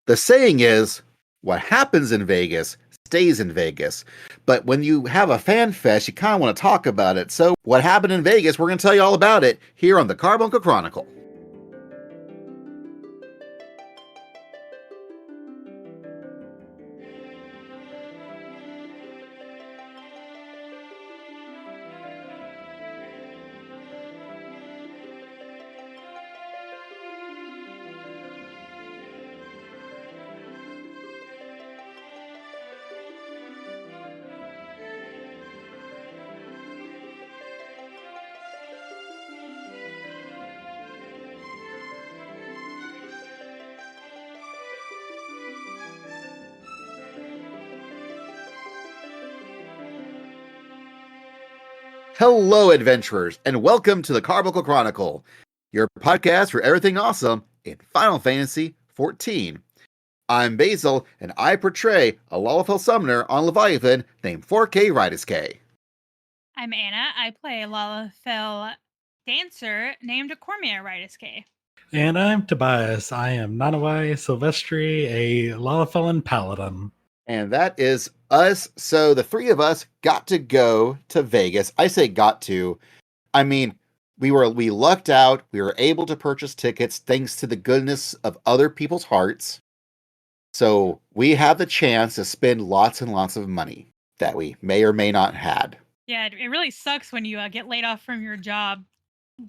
The saying is, what happens in Vegas stays in Vegas. But when you have a fan fest, you kind of want to talk about it. So what happened in Vegas, we're going to tell you all about it here on the Carbuncle Chronicle. Hello, adventurers, and welcome to the Carbuncle Chronicle, your podcast for everything awesome in Final Fantasy XIV. I'm Basil, and I portray a Lalafell summoner on Leviathan named 4K Rydiske. I'm Anna. I play a Lalafell dancer named Cormia Rydiske. And I'm Tobias. I am Nanawai Silvestri, a Lalafellan paladin. And that is us. So the three of us got to go to Vegas. I say got to. I mean, we lucked out. We were able to purchase tickets thanks to the goodness of other people's hearts. So we have the chance to spend lots and lots of money that we may or may not had. Yeah, it really sucks when you get laid off from your job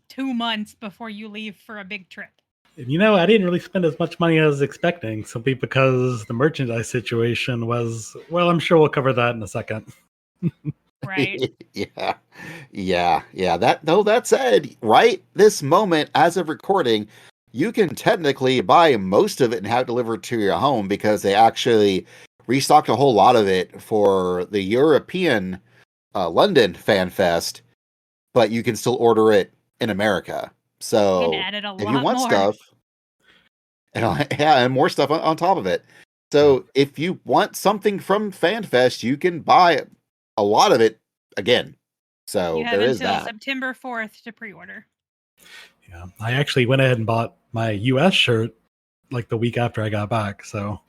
2 months before you leave for a big trip. You know, I didn't really spend as much money as I was expecting, simply because the merchandise situation was, well, I'm sure we'll cover that in a second. Right. Yeah. That said, right this moment, as of recording, you can technically buy most of it and have it delivered to your home because they actually restocked a whole lot of it for the European London FanFest, but you can still order it in America. So if you want stuff, and more stuff on top of it. So if you want something from FanFest, you can buy a lot of it again. So there is that. You have until September 4th to pre-order. Yeah, I actually went ahead and bought my US shirt like the week after I got back. So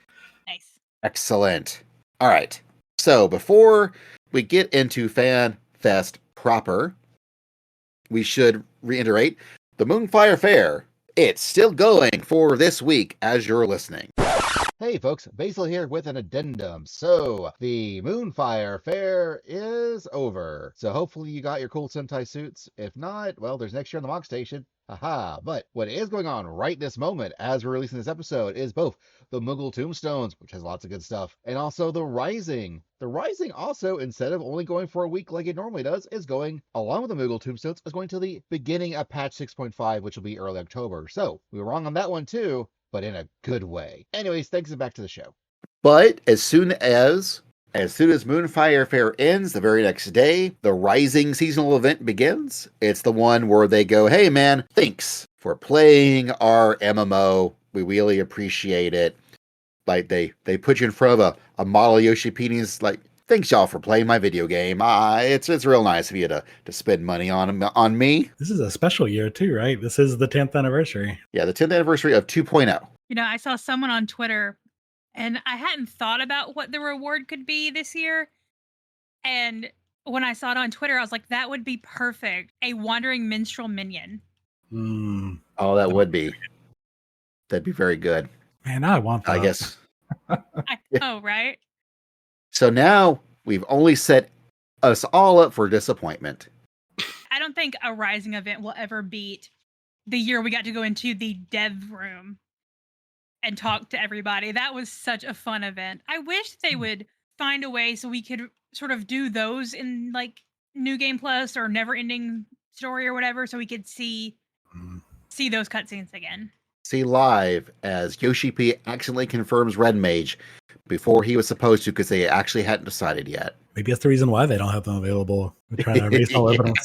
nice. Excellent. All right. So before we get into FanFest proper, we should reiterate the Moonfire Fair. It's still going for this week as you're listening. Hey folks, Basil here with an addendum. So, the Moonfire Fair is over. So hopefully you got your cool Sentai suits. If not, well, there's next year on the Mock Station. Haha. But what is going on right this moment as we're releasing this episode is both the Moogle Tomestones, which has lots of good stuff, and also the Rising. The Rising also, instead of only going for a week like it normally does, is going, along with the Moogle Tomestones, is going to the beginning of patch 6.5, which will be early October. So, we were wrong on that one too, but in a good way. Anyways, thanks and back to the show. But as soon as Moonfire Fair ends, the very next day, the Rising seasonal event begins. It's the one where they go, hey man, thanks for playing our MMO. We really appreciate it. Like they put you in front of a model of Yoshi Petey's like, thanks y'all for playing my video game. It's real nice of you to spend money on me. This is a special year too, right? This is the 10th anniversary. Yeah, the 10th anniversary of 2.0. You know, I saw someone on Twitter, and I hadn't thought about what the reward could be this year. And when I saw it on Twitter, I was like, that would be perfect. A wandering minstrel minion. Oh, that would be. That'd be very good. Man, I want that. I guess. I know, right? So now we've only set us all up for disappointment. I don't think a Rising event will ever beat the year we got to go into the dev room and talk to everybody. That was such a fun event. I wish they would find a way so we could sort of do those in like New Game Plus or Never Ending Story or whatever, so we could see those cutscenes again. See live as Yoshi P accidentally confirms Red Mage before he was supposed to because they actually hadn't decided yet. Maybe that's the reason why they don't have them available. We're trying to erase all evidence.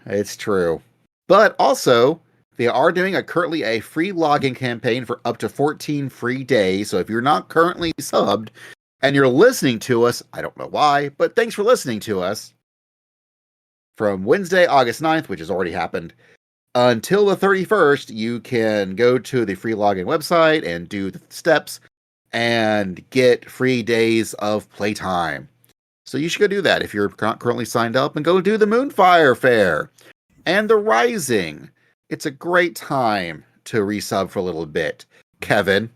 It's true. But also, they are doing currently a free login campaign for up to 14 free days. So if you're not currently subbed and you're listening to us, I don't know why, but thanks for listening to us. From Wednesday, August 9th, which has already happened, until the 31st, you can go to the free login website and do the steps and get free days of playtime. So you should go do that if you're not currently signed up, and go do the Moonfire Fair and the Rising. It's a great time to resub for a little bit. Kevin.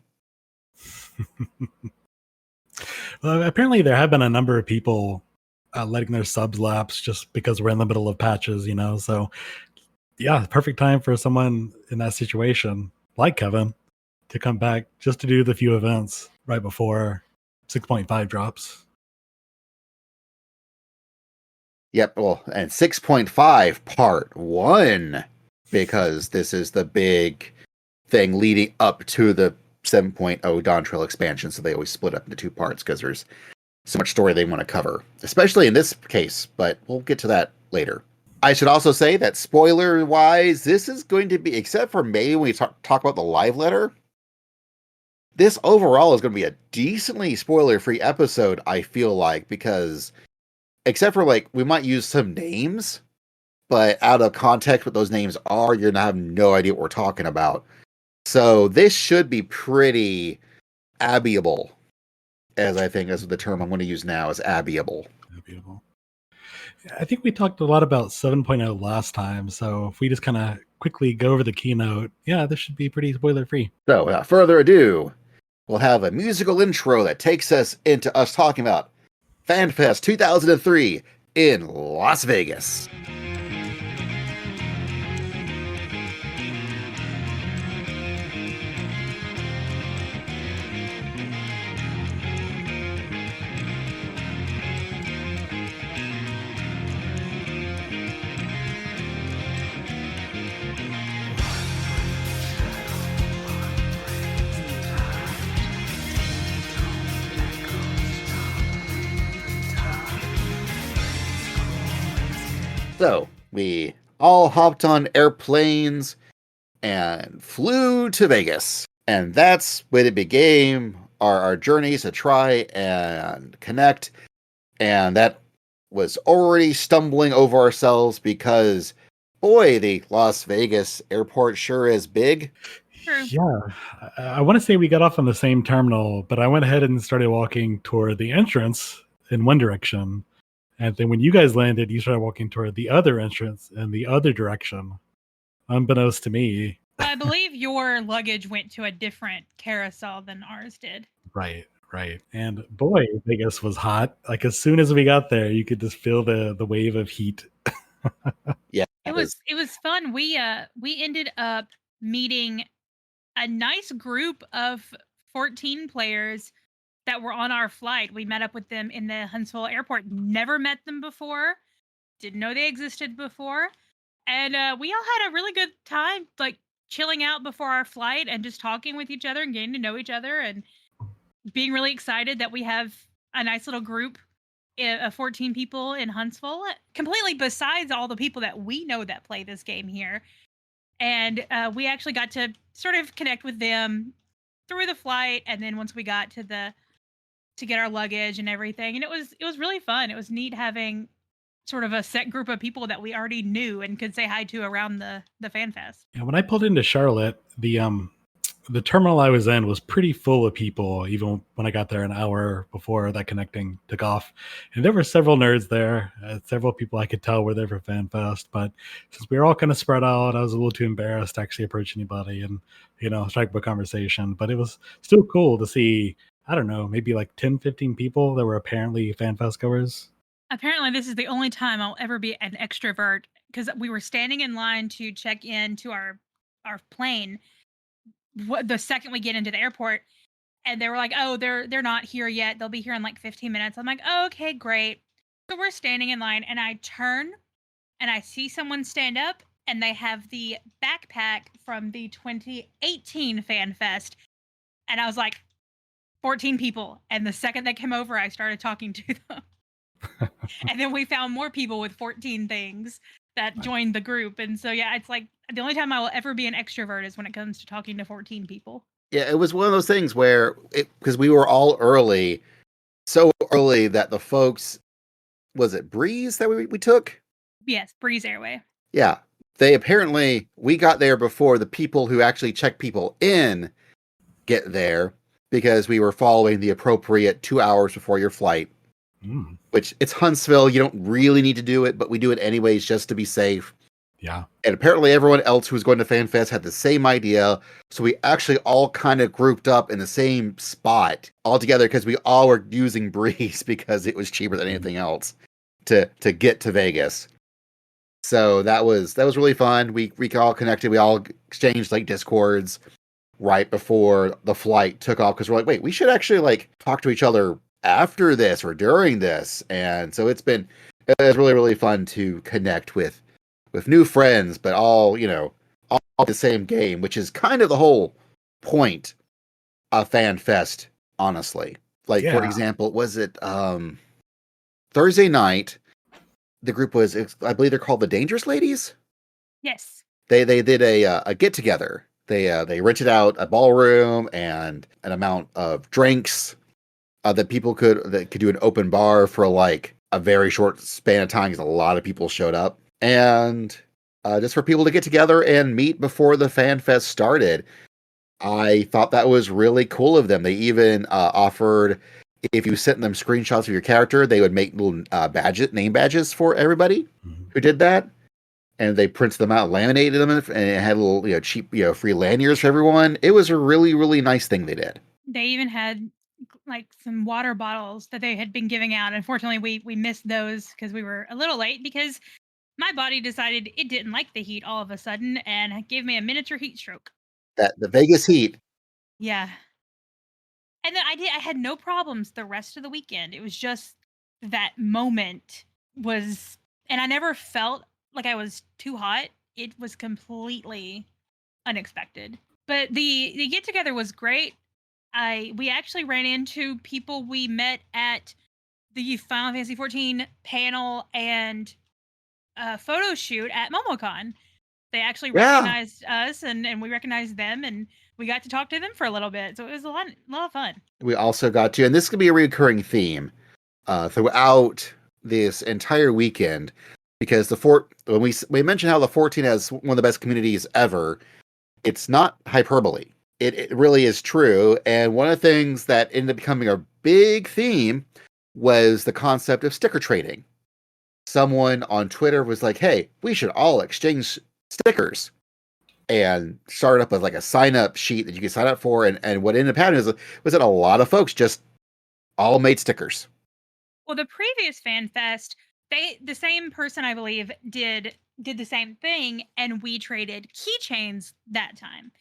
Well, apparently there have been a number of people letting their subs lapse just because we're in the middle of patches, so yeah, perfect time for someone in that situation like Kevin to come back just to do the few events right before 6.5 drops. Yep, well, and 6.5 part 1, because this is the big thing leading up to the 7.0 Dawntrail expansion, so they always split up into 2 parts because there's so much story they want to cover, especially in this case, but we'll get to that later. I should also say that spoiler-wise, this is going to be, except for maybe when we talk about the live letter, this overall is going to be a decently spoiler-free episode, I feel like, because except for, we might use some names, but out of context what those names are, you're going to have no idea what we're talking about. So this should be pretty abbyable, as I think is the term I'm going to use now, is abbyable. Abbyable. I think we talked a lot about 7.0 last time, so if we just kind of quickly go over the keynote, yeah, this should be pretty spoiler-free. So without further ado, we'll have a musical intro that takes us into us talking about FanFest 2003 in Las Vegas. So we all hopped on airplanes and flew to Vegas. And that's when it began our journeys to try and connect. And that was already stumbling over ourselves because, boy, the Las Vegas airport sure is big. True. Yeah, I want to say we got off on the same terminal, but I went ahead and started walking toward the entrance in one direction. And then when you guys landed, you started walking toward the other entrance in the other direction, unbeknownst to me. I believe your luggage went to a different carousel than ours did. Right. And boy, Vegas was hot. Like as soon as we got there, you could just feel the wave of heat. Yeah. It was fun. We ended up meeting a nice group of 14 players that were on our flight. We met up with them in the Huntsville airport. Never met them before. Didn't know they existed before. And we all had a really good time, chilling out before our flight and just talking with each other and getting to know each other and being really excited that we have a nice little group of 14 people in Huntsville, completely besides all the people that we know that play this game here. And we actually got to sort of connect with them through the flight, and then once we got to get our luggage and everything, and it was really fun. It was neat having sort of a set group of people that we already knew and could say hi to around the FanFest. Yeah, when I pulled into Charlotte, the terminal I was in was pretty full of people, even when I got there an hour before that connecting took off. And there were several nerds there, several people I could tell were there for FanFest. But since we were all kind of spread out, I was a little too embarrassed to actually approach anybody and, strike up a conversation. But it was still cool to see, I don't know, maybe like 10, 15 people that were apparently FanFest goers. Apparently, this is the only time I'll ever be an extrovert, because we were standing in line to check in to our plane the second we get into the airport, and they were like, "Oh, they're not here yet. They'll be here in like 15 minutes." I'm like, "Oh, okay, great." So we're standing in line, and I turn, and I see someone stand up, and they have the backpack from the 2018 FanFest, and I was like, 14 people. And the second they came over, I started talking to them. And then we found more people with 14 things that joined the group. And so, yeah, it's like the only time I will ever be an extrovert is when it comes to talking to 14 people. Yeah, it was one of those things where, because we were all early, so early that the folks, was it Breeze that we took? Yes, Breeze Airway. Yeah, we got there before the people who actually check people in get there, because we were following the appropriate 2 hours before your flight. Which, it's Huntsville, you don't really need to do it, but we do it anyways just to be safe. Yeah. And apparently everyone else who was going to FanFest had the same idea, so we actually all kind of grouped up in the same spot all together, because we all were using Breeze because it was cheaper than anything else to get to Vegas. So that was really fun. We all connected. We all exchanged like Discords right before the flight took off, because we're like, wait, we should actually like talk to each other after this or during this. And so it was really, really fun to connect with new friends, but all the same game, which is kind of the whole point of FanFest, honestly. Like, for example, was it Thursday night? The group was, I believe they're called the Dangerous Ladies. Yes. They did a get together. They rented out a ballroom and an amount of drinks that people could do an open bar for like a very short span of time, because a lot of people showed up, and just for people to get together and meet before the FanFest started. I thought that was really cool of them. They even offered, if you sent them screenshots of your character, they would make little name badges for everybody who did that. And they printed them out, laminated them, and it had a little, cheap, free lanyards for everyone. It was a really, really nice thing they did. They even had like some water bottles that they had been giving out. Unfortunately, we missed those because we were a little late, because my body decided it didn't like the heat all of a sudden and gave me a miniature heat stroke. The Vegas heat. Yeah. And then I had no problems the rest of the weekend. It was just that moment was, and I never felt like I was too hot. It was completely unexpected. But the get together was great. We actually ran into people we met at the Final Fantasy XIV panel and photo shoot at MomoCon. They actually recognized us, and we recognized them, and we got to talk to them for a little bit. So it was a lot of fun. We also got to, and this could be a recurring theme throughout this entire weekend, because when we mentioned how the 14 has one of the best communities ever, it's not hyperbole. It really is true. And one of the things that ended up becoming a big theme was the concept of sticker trading. Someone on Twitter was like, hey, we should all exchange stickers, and started up with like a sign up sheet that you could sign up for. And what ended up happening was that a lot of folks just all made stickers. Well, the previous FanFest, the same person, I believe, did the same thing, and we traded keychains that time.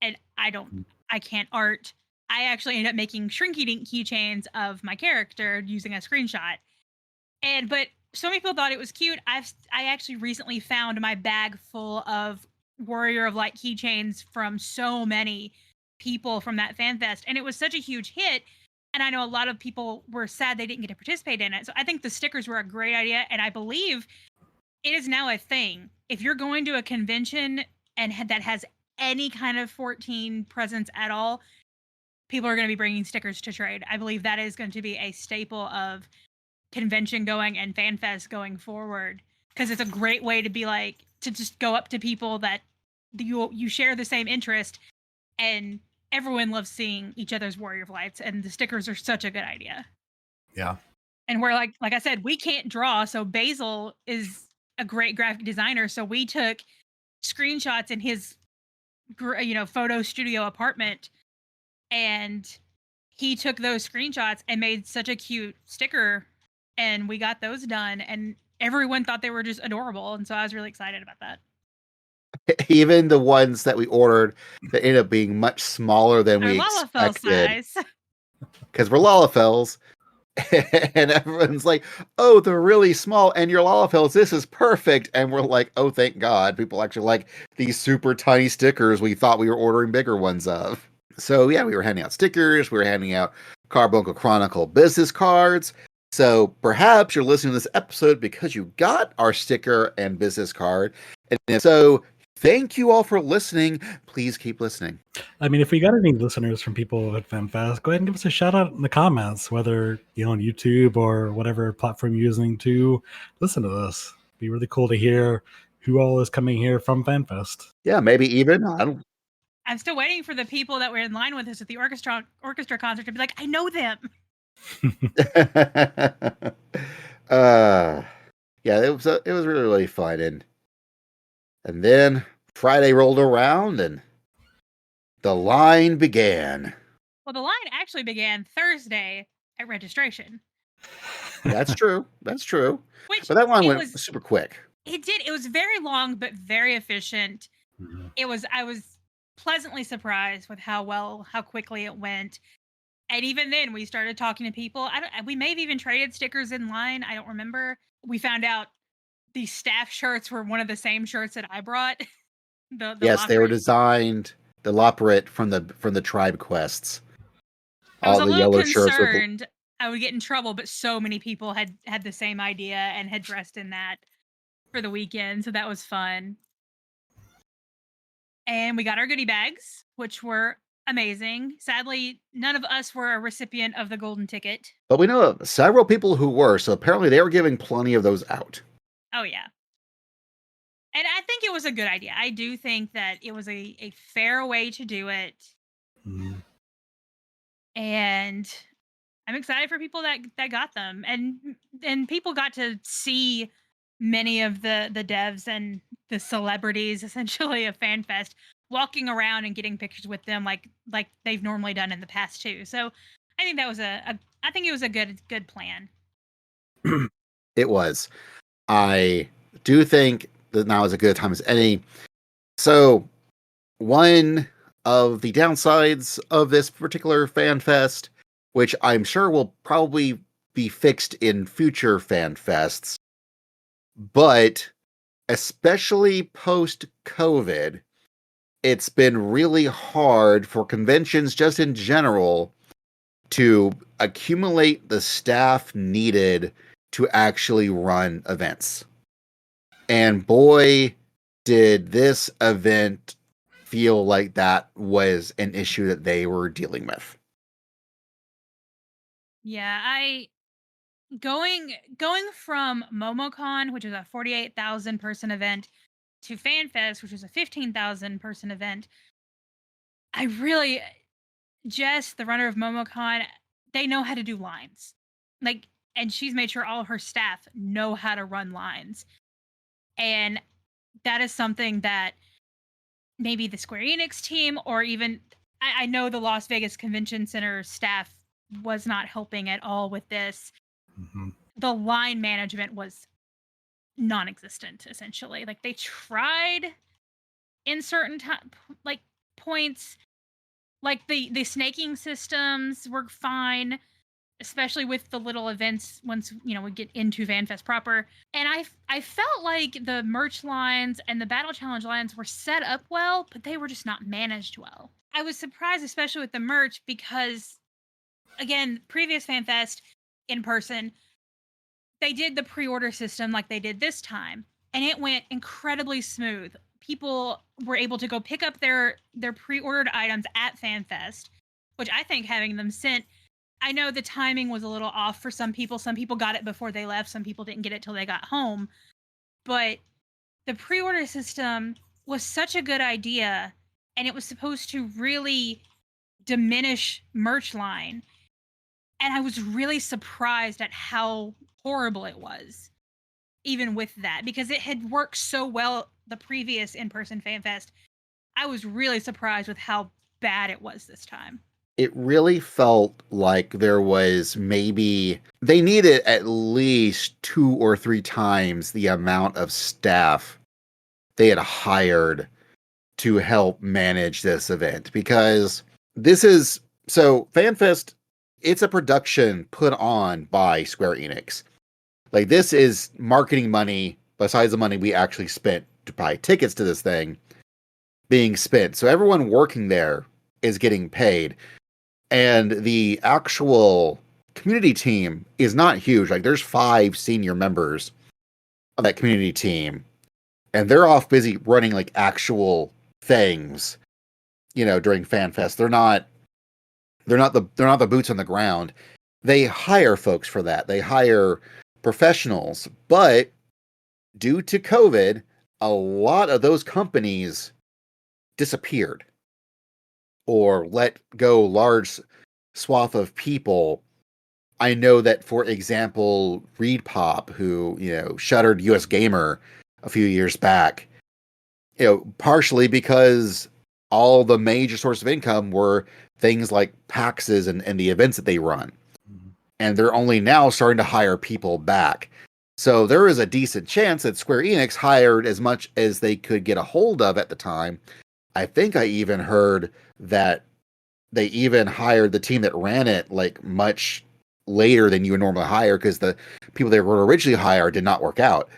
And I can't art. I actually ended up making Shrinky Dink keychains of my character using a screenshot. But so many people thought it was cute. I actually recently found my bag full of Warrior of Light keychains from so many people from that FanFest, and it was such a huge hit. And I know a lot of people were sad they didn't get to participate in it. So I think the stickers were a great idea, and I believe it is now a thing. If you're going to a convention and that has any kind of 14 presence at all, people are going to be bringing stickers to trade. I believe that is going to be a staple of convention going and FanFest going forward, because it's a great way to be like, to just go up to people that you share the same interest, and everyone loves seeing each other's Warrior of Lights, and the stickers are such a good idea. Yeah. And we're like I said, we can't draw, so Basil is a great graphic designer, so we took screenshots in his photo studio apartment, and he took those screenshots and made such a cute sticker, and we got those done, and everyone thought they were just adorable, and so I was really excited about that. Even the ones that we ordered that ended up being much smaller than we expected, because we're Lalafels, and everyone's like, oh, they're really small, and your Lalafels, this is perfect. And we're like, oh, thank God, people actually like these super tiny stickers we thought we were ordering bigger ones of. So yeah, we were handing out stickers, we were handing out Carbuncle Chronicle business cards. So perhaps you're listening to this episode because you got our sticker and business card. And if so, thank you all for listening. Please keep listening. I mean, if we got any listeners from people at FanFest, go ahead and give us a shout out in the comments, whether on YouTube or whatever platform you're using to listen to this. It'd be really cool to hear who all is coming here from FanFest. Yeah, maybe even I don't. I'm still waiting for the people that were in line with us at the orchestra concert to be like, I know them. Yeah, it was really, really fun, and then Friday rolled around and the line began. Well, the line actually began Thursday at registration. That's true. That's true. Which But that line went was super quick. It did. It was very long, but very efficient. Mhm. I was pleasantly surprised with how quickly it went. And even then, we started talking to people. We may have even traded stickers in line. I don't remember. We found out the staff shirts were one of the same shirts that I brought. Yes, they were Lockerite. designed the Loperate from the tribe quests. I was All a the little yellow shirts with concerned I would get in trouble, but so many people had the same idea and had dressed in that for the weekend, so that was fun. And we got our goodie bags, which were amazing. Sadly, none of us were a recipient of the golden ticket. But we know of several people who were, so apparently they were giving plenty of those out. Oh yeah. And I think it was a good idea. I do think that it was a fair way to do it. Mhm. And I'm excited for people that got them. And people got to see many of the devs and the celebrities essentially of FanFest walking around and getting pictures with them like they've normally done in the past too. So I think that was I think it was a good plan. It was. I do think that now is as good a time as any. So, one of the downsides of this particular FanFest, which I'm sure will probably be fixed in future FanFests, but especially post-COVID, it's been really hard for conventions just in general to accumulate the staff needed to actually run events. And boy, did this event feel like that was an issue that they were dealing with. Yeah, going from MomoCon, which is a 48,000 person event, to FanFest, which is a 15,000 person event. I really Jess, the runner of MomoCon, they know how to do lines. Like, and she's made sure all of her staff know how to run lines. And that is something that maybe the Square Enix team or even I know the Las Vegas Convention Center staff was not helping at all with this. Mm-hmm. The line management was non-existent, essentially. Like they tried in certain points, like the snaking systems were fine, especially with the little events once we get into FanFest proper. And I felt like the merch lines and the battle challenge lines were set up well, but they were just not managed well. I was surprised, especially with the merch, because again, previous FanFest in person, they did the pre-order system like they did this time, and it went incredibly smooth. People were able to go pick up their pre-ordered items at FanFest, which I think having them sent, I know the timing was a little off for some people. Some people got it before they left. Some people didn't get it till they got home. But the pre-order system was such a good idea, and it was supposed to really diminish merch line. And I was really surprised at how horrible it was, even with that, because it had worked so well the previous in-person FanFest. I was really surprised with how bad it was this time. It really felt like there was maybe they needed at least 2 or 3 times the amount of staff they had hired to help manage this event, because this is so FanFest, it's a production put on by Square Enix. Like, this is marketing money besides the money we actually spent to buy tickets to this thing being spent. So everyone working there is getting paid. And the actual community team is not huge. Like, there's 5 senior members of that community team, and they're off busy running like actual things, during FanFest. They're not the boots on the ground. They hire folks for that. They hire professionals, but due to COVID, a lot of those companies disappeared or let go large swath of people. I know that, for example, ReedPop, who, shuttered US Gamer a few years back, partially because all the major source of income were things like PAXs and the events that they run. And they're only now starting to hire people back. So there is a decent chance that Square Enix hired as much as they could get a hold of at the time. I think I even heard that they even hired the team that ran it like much later than you would normally hire, because the people they were originally hired did not work out.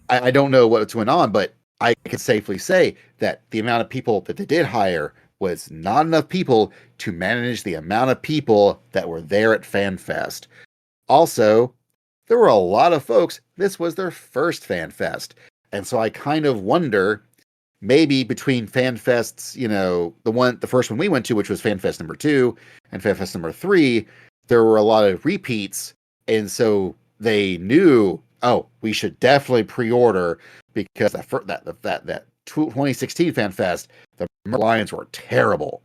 I don't know what's going on, but I can safely say that the amount of people that they did hire was not enough people to manage the amount of people that were there at FanFest. Also, there were a lot of folks, this was their first FanFest. And so I kind of wonder, maybe between FanFests, the first one we went to, which was FanFest number 2 and FanFest number 3, there were a lot of repeats. And so they knew, we should definitely pre-order, because that 2016 FanFest, the lines were terrible.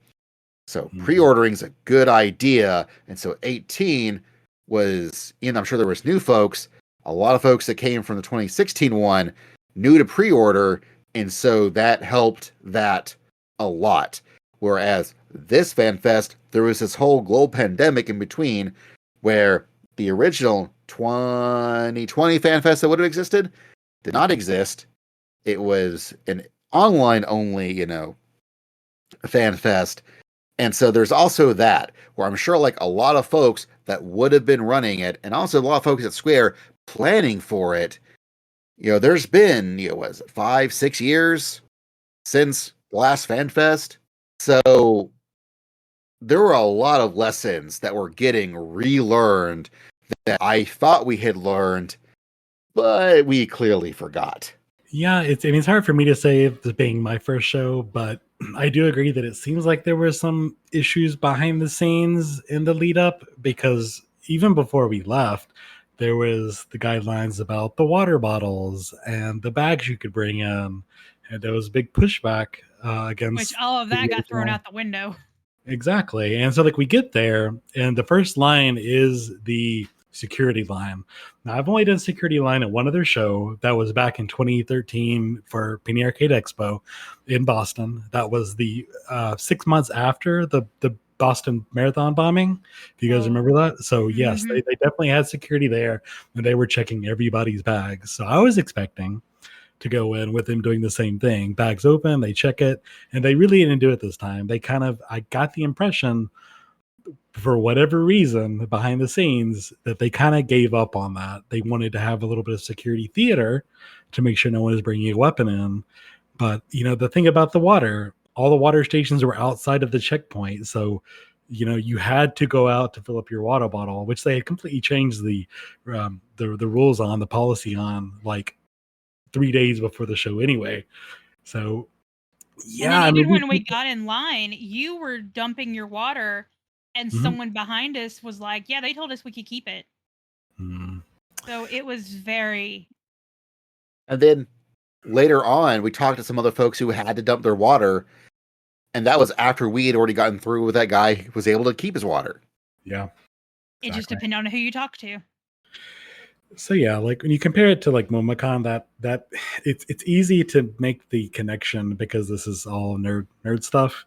So pre-ordering is a good idea. And so 18 was, I'm sure there was new folks, a lot of folks that came from the 2016 one, new to pre-order. And so that helped that a lot. Whereas this FanFest, there was this whole global pandemic in between, where the original 2020 FanFest that would have existed did not exist. It was an online only, FanFest. And so there's also that, where I'm sure like a lot of folks that would have been running it, and also a lot of folks at Square planning for it, there's been, 5-6 years since the last FanFest. So there were a lot of lessons that were getting relearned that I thought we had learned, but we clearly forgot. Yeah, it's hard for me to say this being my first show, but I do agree that it seems like there were some issues behind the scenes in the lead up, because even before we left, there was the guidelines about the water bottles and the bags you could bring in, and there was big pushback against, which all of that got thrown out the window. Exactly. And so we get there, and the first line is the security line. Now, I've only done security line at one other show. That was back in 2013 for Penny Arcade Expo in Boston. That was the 6 months after the Boston Marathon bombing, if you guys remember that. So yes, they definitely had security there, and they were checking everybody's bags. So I was expecting to go in with them doing the same thing. Bags open, they check it, and they really didn't do it this time. I got the impression, for whatever reason behind the scenes, that they kind of gave up on that. They wanted to have a little bit of security theater to make sure no one is bringing a weapon in. But, the thing about the water, all the water stations were outside of the checkpoint. So, you had to go out to fill up your water bottle, which they had completely changed the rules on, the policy on, like 3 days before the show anyway. So, yeah. Even when we got in line, you were dumping your water, and someone behind us was like, yeah, they told us we could keep it. So it was very... And then later on, we talked to some other folks who had to dump their water, and that was after we had already gotten through with that guy who was able to keep his water. Yeah. It just depended on who you talk to. So yeah, like when you compare it to like MomoCon, that it's easy to make the connection because this is all nerd stuff.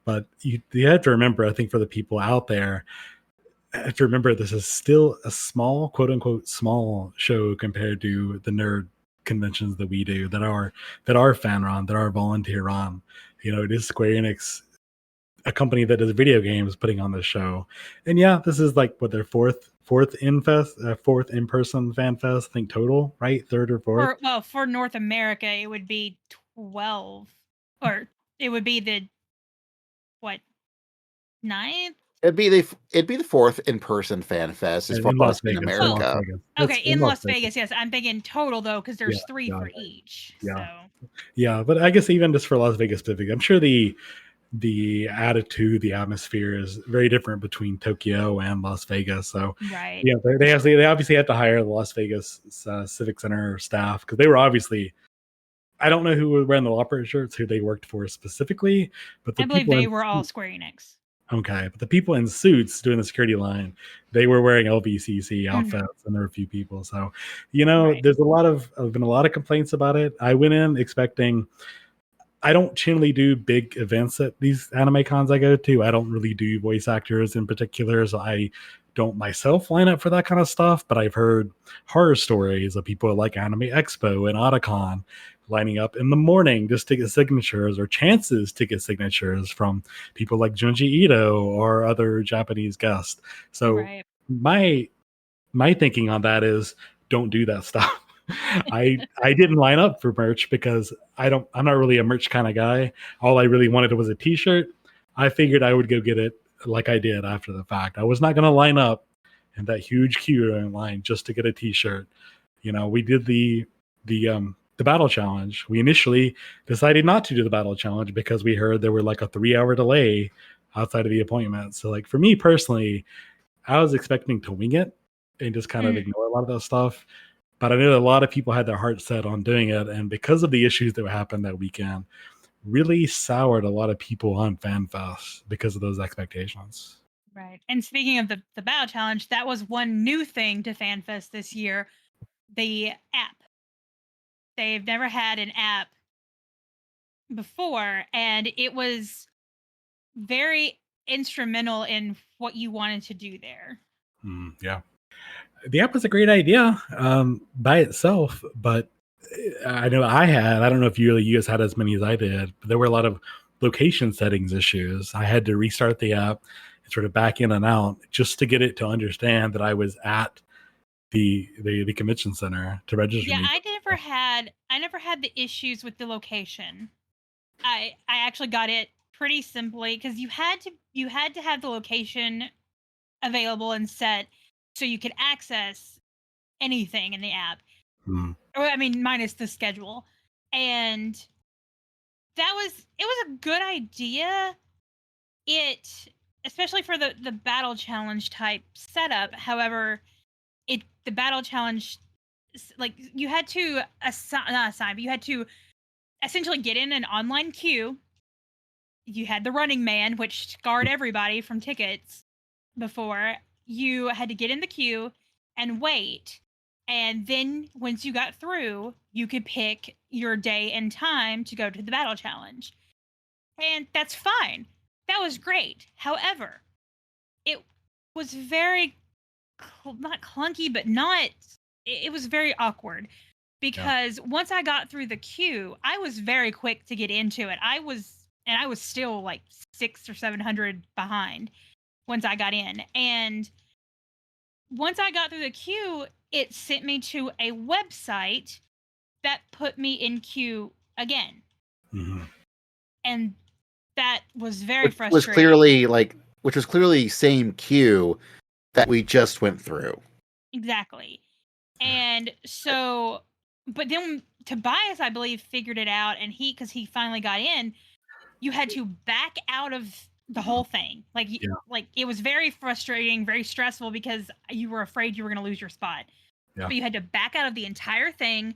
But you have to remember, I think for the people out there, have to remember this is still a small, quote unquote, small show compared to the nerd conventions that we do, that are fan run, that are volunteer run. It is Square Enix, a company that does video games, putting on this show. And yeah, this is like what their fourth in-person fan fest, I think, total, right? Third or fourth. For North America, it would be 12, or it would be the 9th? It'd be the fourth in-person fan fest as far as in America. Okay, in Las Vegas, yes. I'm thinking total though, because there's 3 for each. Yeah. So. Yeah, but I guess even just for Las Vegas specific, I'm sure the attitude, the atmosphere is very different between Tokyo and Las Vegas. So right. Yeah, they obviously had to hire the Las Vegas Civic Center staff, because they were obviously I don't know who were wearing the opera shirts, who they worked for specifically, but the I believe people they in, were all Square Enix. okay, but the people in suits doing the security line, they were wearing LVCC outfits, and there were a few people. So, Right. there's been a lot of complaints about it. I went in expecting. I don't generally do big events at these anime cons I go to. I don't really do voice actors in particular, so I don't myself line up for that kind of stuff. But I've heard horror stories of people like Anime Expo and Otakon lining up in the morning just to get signatures or chances to get signatures from people like Junji Ito or other Japanese guests. So Right. my thinking on that is don't do that stuff. I didn't line up for merch because I'm not really a merch kind of guy. All I really wanted was a t-shirt. I figured I would go get it like I did after the fact. I was not going to line up in that huge queue in line just to get a t-shirt. We did the battle challenge. We initially decided not to do the battle challenge because we heard there were like a 3-hour delay outside of the appointment. So like for me personally, I was expecting to wing it and just kind of ignore a lot of that stuff. But I know a lot of people had their heart set on doing it. And because of the issues that happened that weekend, really soured a lot of people on FanFest because of those expectations. Right. And speaking of the battle challenge, that was one new thing to FanFest this year. The app. They've never had an app before, and it was very instrumental in what you wanted to do there. Yeah. The app was a great idea by itself, but I don't know if you guys had as many as I did, but there were a lot of location settings issues. I had to restart the app and sort of back in and out just to get it to understand that I was at the convention center to register Yeah, me. I never had the issues with the location. I actually got it pretty simply because you had to have the location available and set so you could access anything in the app. Or I mean, minus the schedule. And it was a good idea. Especially for the battle challenge type setup. However, the battle challenge, like you had to not assign, but you had to essentially get in an online queue. You had the running man, which scarred everybody from tickets before. You had to get in the queue and wait. And then once you got through, you could pick your day and time to go to the battle challenge. And that's fine. That was great. However, it was very, not clunky, but it was very awkward. Because once I got through the queue, I was very quick to get into it. I was still like 600 or 700 behind once I got in. And once I got through the queue, it sent me to a website that put me in queue again. And that was very frustrating. Which was clearly same queue that we just went through. Exactly. And so, but then Tobias, I believe, figured it out, and because he finally got in, you had to back out of the whole thing. Like it was very frustrating, very stressful because you were afraid you were going to lose your spot. Yeah. But you had to back out of the entire thing,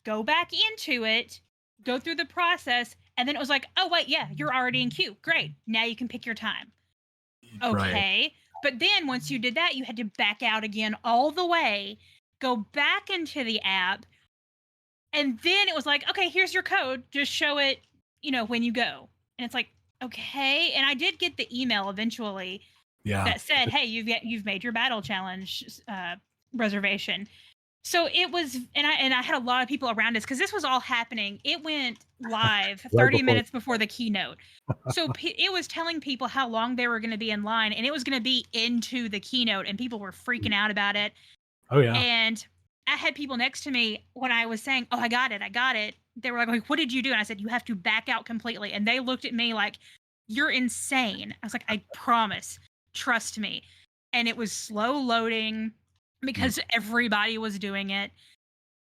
go back into it, go through the process, and then it was like, oh wait, yeah, you're already in queue. Great. Now you can pick your time. Okay. Right. But then once you did that, you had to back out again all the way, go back into the app, and then it was like, okay, here's your code. Just show it, when you go. And it's like, okay. And I did get the email eventually that said, hey, you've made your battle challenge reservation. So it was, and I had a lot of people around us because this was all happening. It went live 30 minutes before the keynote. So it was telling people how long they were going to be in line, and it was going to be into the keynote, and people were freaking out about it. Oh, yeah. And I had people next to me when I was saying, oh, I got it. They were like, what did you do? And I said, you have to back out completely. And they looked at me like, you're insane. I was like, I promise. Trust me. And it was slow loading because everybody was doing it.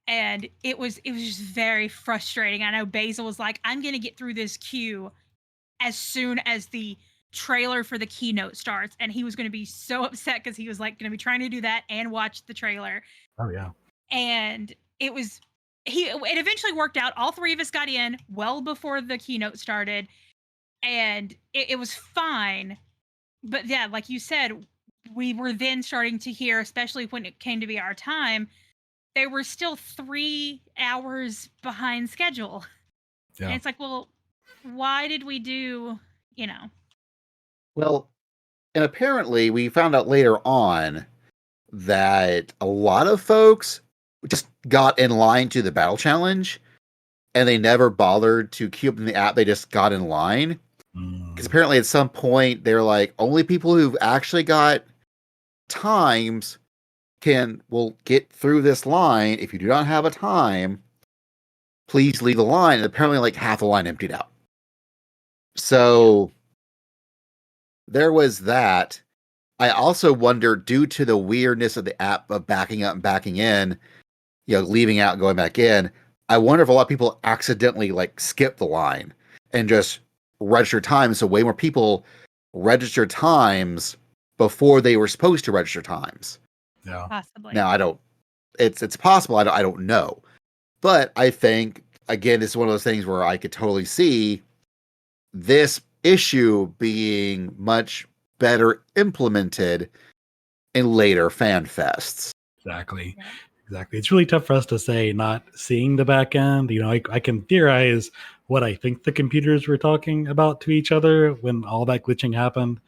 And it was just very frustrating. I know Basil was like, I'm going to get through this queue as soon as the trailer for the keynote starts. And he was going to be so upset because he was like going to be trying to do that and watch the trailer. Oh, yeah. And it was it eventually worked out. All three of us got in well before the keynote started, and it was fine. But yeah, like you said, we were then starting to hear, especially when it came to be our time, they were still 3 hours behind schedule. Yeah. And it's like, well, why did we do, Well, and apparently we found out later on that a lot of folks just got in line to the battle challenge and they never bothered to queue up in the app. They just got in line. Because apparently at some point they're like, only people who've actually got times will get through this line. If you do not have a time, please leave the line. And apparently like half the line emptied out. So there was that. I also wonder, due to the weirdness of the app of backing up and backing in, leaving out and going back in, I wonder if a lot of people accidentally like skip the line and just register times. So way more people register times before they were supposed to register times. Yeah. possibly. Now it's possible. I don't know, but I think again, this is one of those things where I could totally see this issue being much better implemented in later FanFests. Exactly. Yeah. Exactly. It's really tough for us to say not seeing the back end. I can theorize what I think the computers were talking about to each other when all that glitching happened.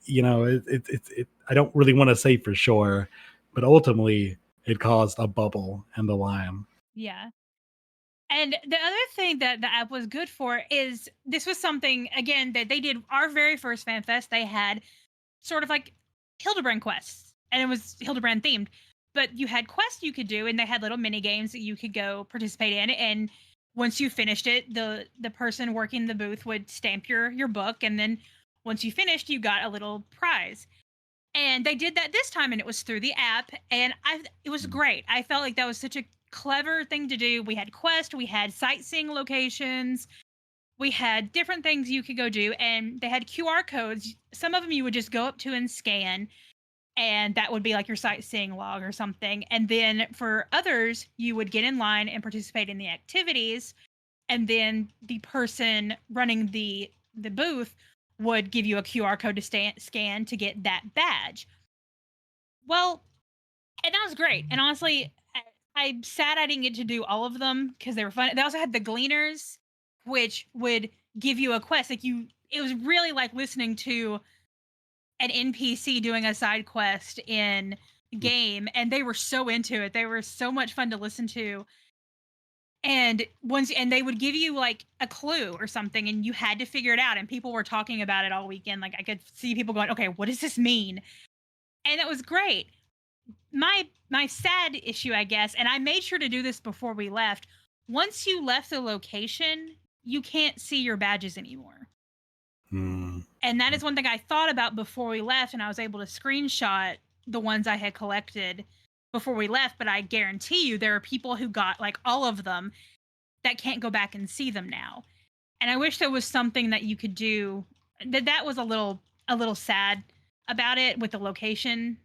I don't really want to say for sure, but ultimately it caused a bubble in the line. Yeah. And the other thing that the app was good for is this was something, again, that they did our very first FanFest. They had sort of like Hildebrand quests, and it was Hildebrand themed. But you had quests you could do, and they had little mini games that you could go participate in. And once you finished it, the person working the booth would stamp your book, and then once you finished, you got a little prize. And they did that this time, and it was through the app, and it was great. I felt like that was such a clever thing to do. We had quests, we had sightseeing locations, we had different things you could go do, and they had QR codes. Some of them you would just go up to and scan, and that would be like your sightseeing log or something. And then for others, you would get in line and participate in the activities, and then the person running the booth would give you a QR code to scan to get that badge. Well, and that was great. And honestly, I'm sad I didn't get to do all of them because they were fun. They also had the Gleaners, which would give you a quest. It was really like listening to an NPC doing a side quest in game, and they were so into it. They were so much fun to listen to. And they would give you like a clue or something, and you had to figure it out. And people were talking about it all weekend. Like I could see people going, "Okay, what does this mean?" And that was great. My sad issue, I guess, and I made sure to do this before we left. Once you left the location, you can't see your badges anymore. And that is one thing I thought about before we left, and I was able to screenshot the ones I had collected before we left. But I guarantee you there are people who got like all of them that can't go back and see them now. And I wish there was something that you could do. That was a little sad about it with the location.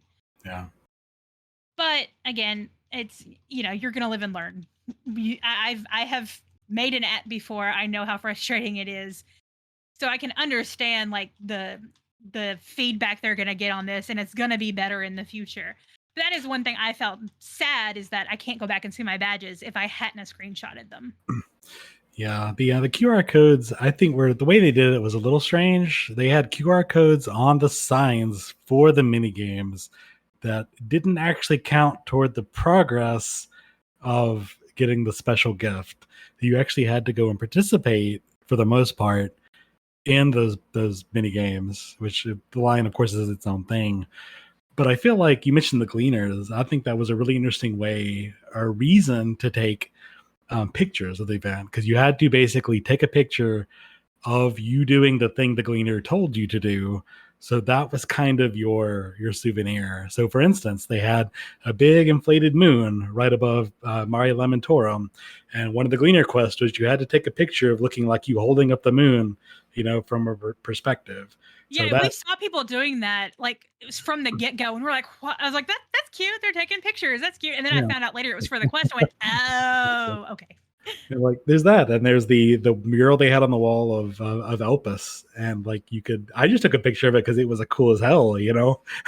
Yeah. But again, it's, you're going to live and learn. I have made an app before. I know how frustrating it is. So I can understand like the feedback they're going to get on this, and it's going to be better in the future. But that is one thing I felt sad, is that I can't go back and see my badges if I hadn't screenshotted them. Yeah, the QR codes, I think the way they did it was a little strange. They had QR codes on the signs for the mini games that didn't actually count toward the progress of getting the special gift. You actually had to go and participate for the most part in those mini games, which the line, of course, is its own thing. But I feel like you mentioned the Gleaners. I think that was a really interesting way or reason to take pictures of the event, because you had to basically take a picture of you doing the thing the Gleaner told you to do, So that was kind of your souvenir. So for instance, they had a big inflated moon right above Mare Lamentorum, and one of the Gleaner quests was you had to take a picture of looking like you holding up the moon, from a perspective. So Yeah, we saw people doing that, like, it was from the get-go, and we're like, "What?" I was like, "That's cute, they're taking pictures, that's cute," and then I found out later it was for the quest, I went, "Oh, okay." like there's that, and there's the mural they had on the wall of Elpis, and like I just took a picture of it because it was a cool as hell. I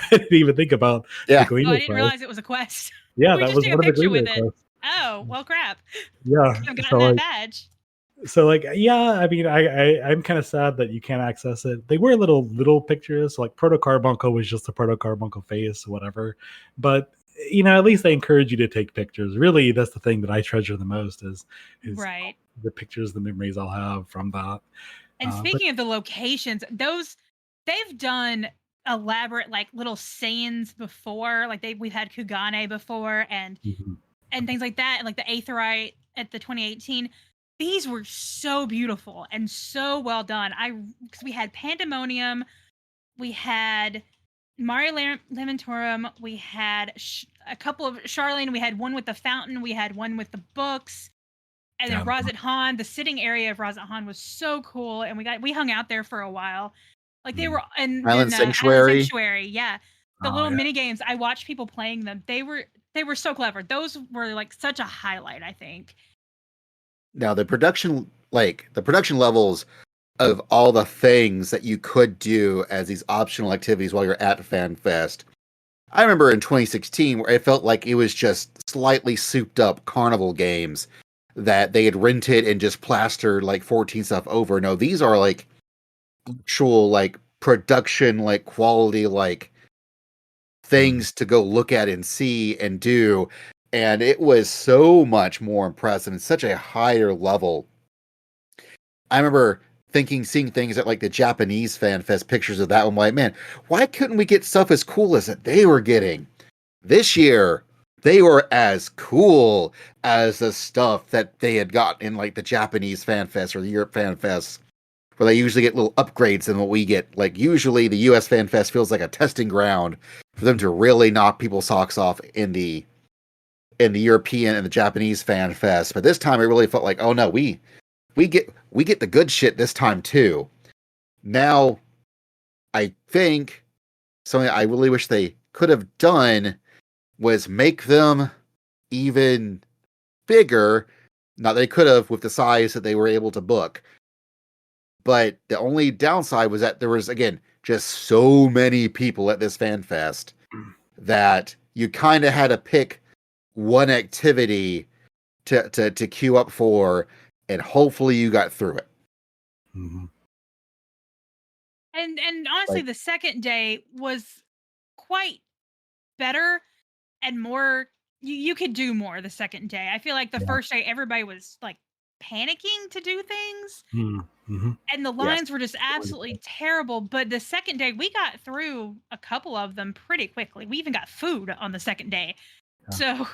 didn't even think about the Yeah. Gleaner Oh, I didn't quest. realize it was a quest. Yeah, We that just was took a one of the picture Gleaner with it. quests. Oh, well, crap. Yeah, Could've gotten so that like badge. so like yeah, I mean I'm kind of sad that you can't access it. They were little pictures, so like Proto Carbuncle was just a Proto Carbuncle face, whatever. But at least they encourage you to take pictures. Really, that's the thing that I treasure the most is Right. the pictures, the memories I'll have from that. And But speaking of the locations, they've done elaborate, like, little scenes before, like, we've had Kugane before and mhm. things like that, and like the Aetheryte at the 2018. These were so beautiful and so well done. Because we had Pandemonium, we had Mare Lamentorum, we had a couple of Charlene, we had one with the fountain, we had one with the books, and then Yeah. Razat Han. The sitting area of Razat Han was so cool, and we hung out there for a while. Like they were, and Island then Island Sanctuary. Sanctuary, yeah. The Oh, little yeah. mini games, I watched people playing them. They were so clever. Those were like such a highlight, I think. Now the production levels of all the things that you could do as these optional activities while you're at FanFest. I remember in 2016 where it felt like it was just slightly souped up carnival games that they had rented and just plastered like 14 stuff over. No, these are like actual like production, like quality, like things to go look at and see and do. And it was so much more impressive and such a higher level. I remember seeing things at like the Japanese FanFest pictures of that one. Like, man, why couldn't we get stuff as cool as that they were getting? This year, they were as cool as the stuff that they had got in like the Japanese FanFest or the Europe FanFest, where they usually get little upgrades than what we get. Like usually the US FanFest feels like a testing ground for them to really knock people's socks off in the European and the Japanese FanFest. But this time it really felt like, oh no, we get the good shit this time too. Now, I think something I really wish they could have done was make them even bigger. Now they could have with the size that they were able to book. But the only downside was that there was, again, just so many people at this FanFest that you kind of had to pick one activity to queue up for, and hopefully you got through it. Mhm. And honestly, Like- the second day was quite better and more. You could do more the second day. I feel like the Yeah. first day everybody was like panicking to do things, Mhm. and the Yes. lines were just absolutely terrible. But the second day, we got through a couple of them pretty quickly. We even got food on the second day. Yeah. So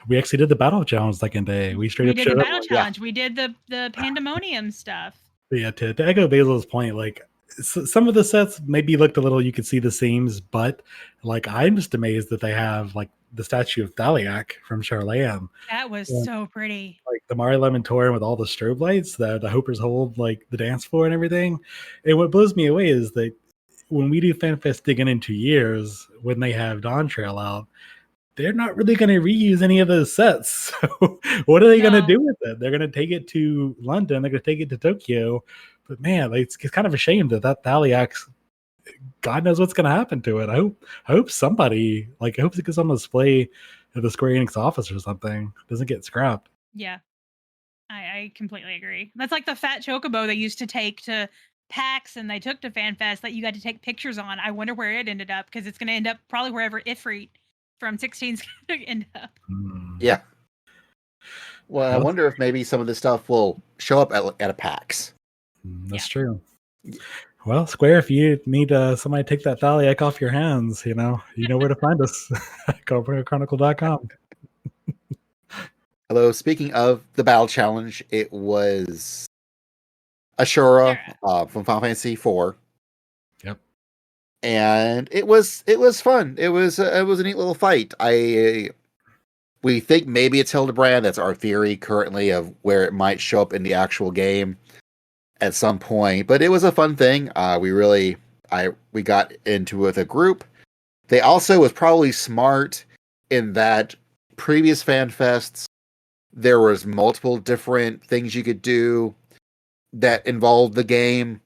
We actually did the battle challenge second day. We straight we up did the showed up. battle challenge. We did the Pandemonium stuff. But yeah, to echo Basil's point, like some of the sets maybe looked a little, you could see the seams, but like I'm just amazed that they have like the statue of Thaliak from Charlene, That was Yeah. so pretty. like the Mari Lementorium with all the strobe lights that the Hopers hold, like the dance floor and everything. And what blows me away is that when we do FanFest digging in 2 years, when they have Dawntrail out, they're not really going to reuse any of those sets. So what are they going to No. do with it? They're going to take it to London. They're going to take it to Tokyo. But man, it's kind of a shame that Thaliak's, God knows what's going to happen to it. I hope somebody, like, I hope it gets on display at the Square Enix office or something. It doesn't get scrapped. Yeah, I completely agree. That's like the fat chocobo they used to take to PAX and they took to FanFest that you got to take pictures on. I wonder where it ended up because it's going to end up probably wherever Ifrit from 16 is going to end up. Yeah. Well, I wonder if maybe some of this stuff will show up at a PAX. That's true. Well, Square, if you need somebody to take that Thaliak off your hands, you know where to find us. Chronicle.com. Although, speaking of the battle challenge, it was Ashura from Final Fantasy IV. Yep. and it was fun. It was a neat little fight. We think maybe it's Hildebrand. That's our theory currently of where it might show up in the actual game at some point. But it was a fun thing. We got into it with a group. They also was probably smart in that previous FanFests, there was multiple different things you could do that involved the game.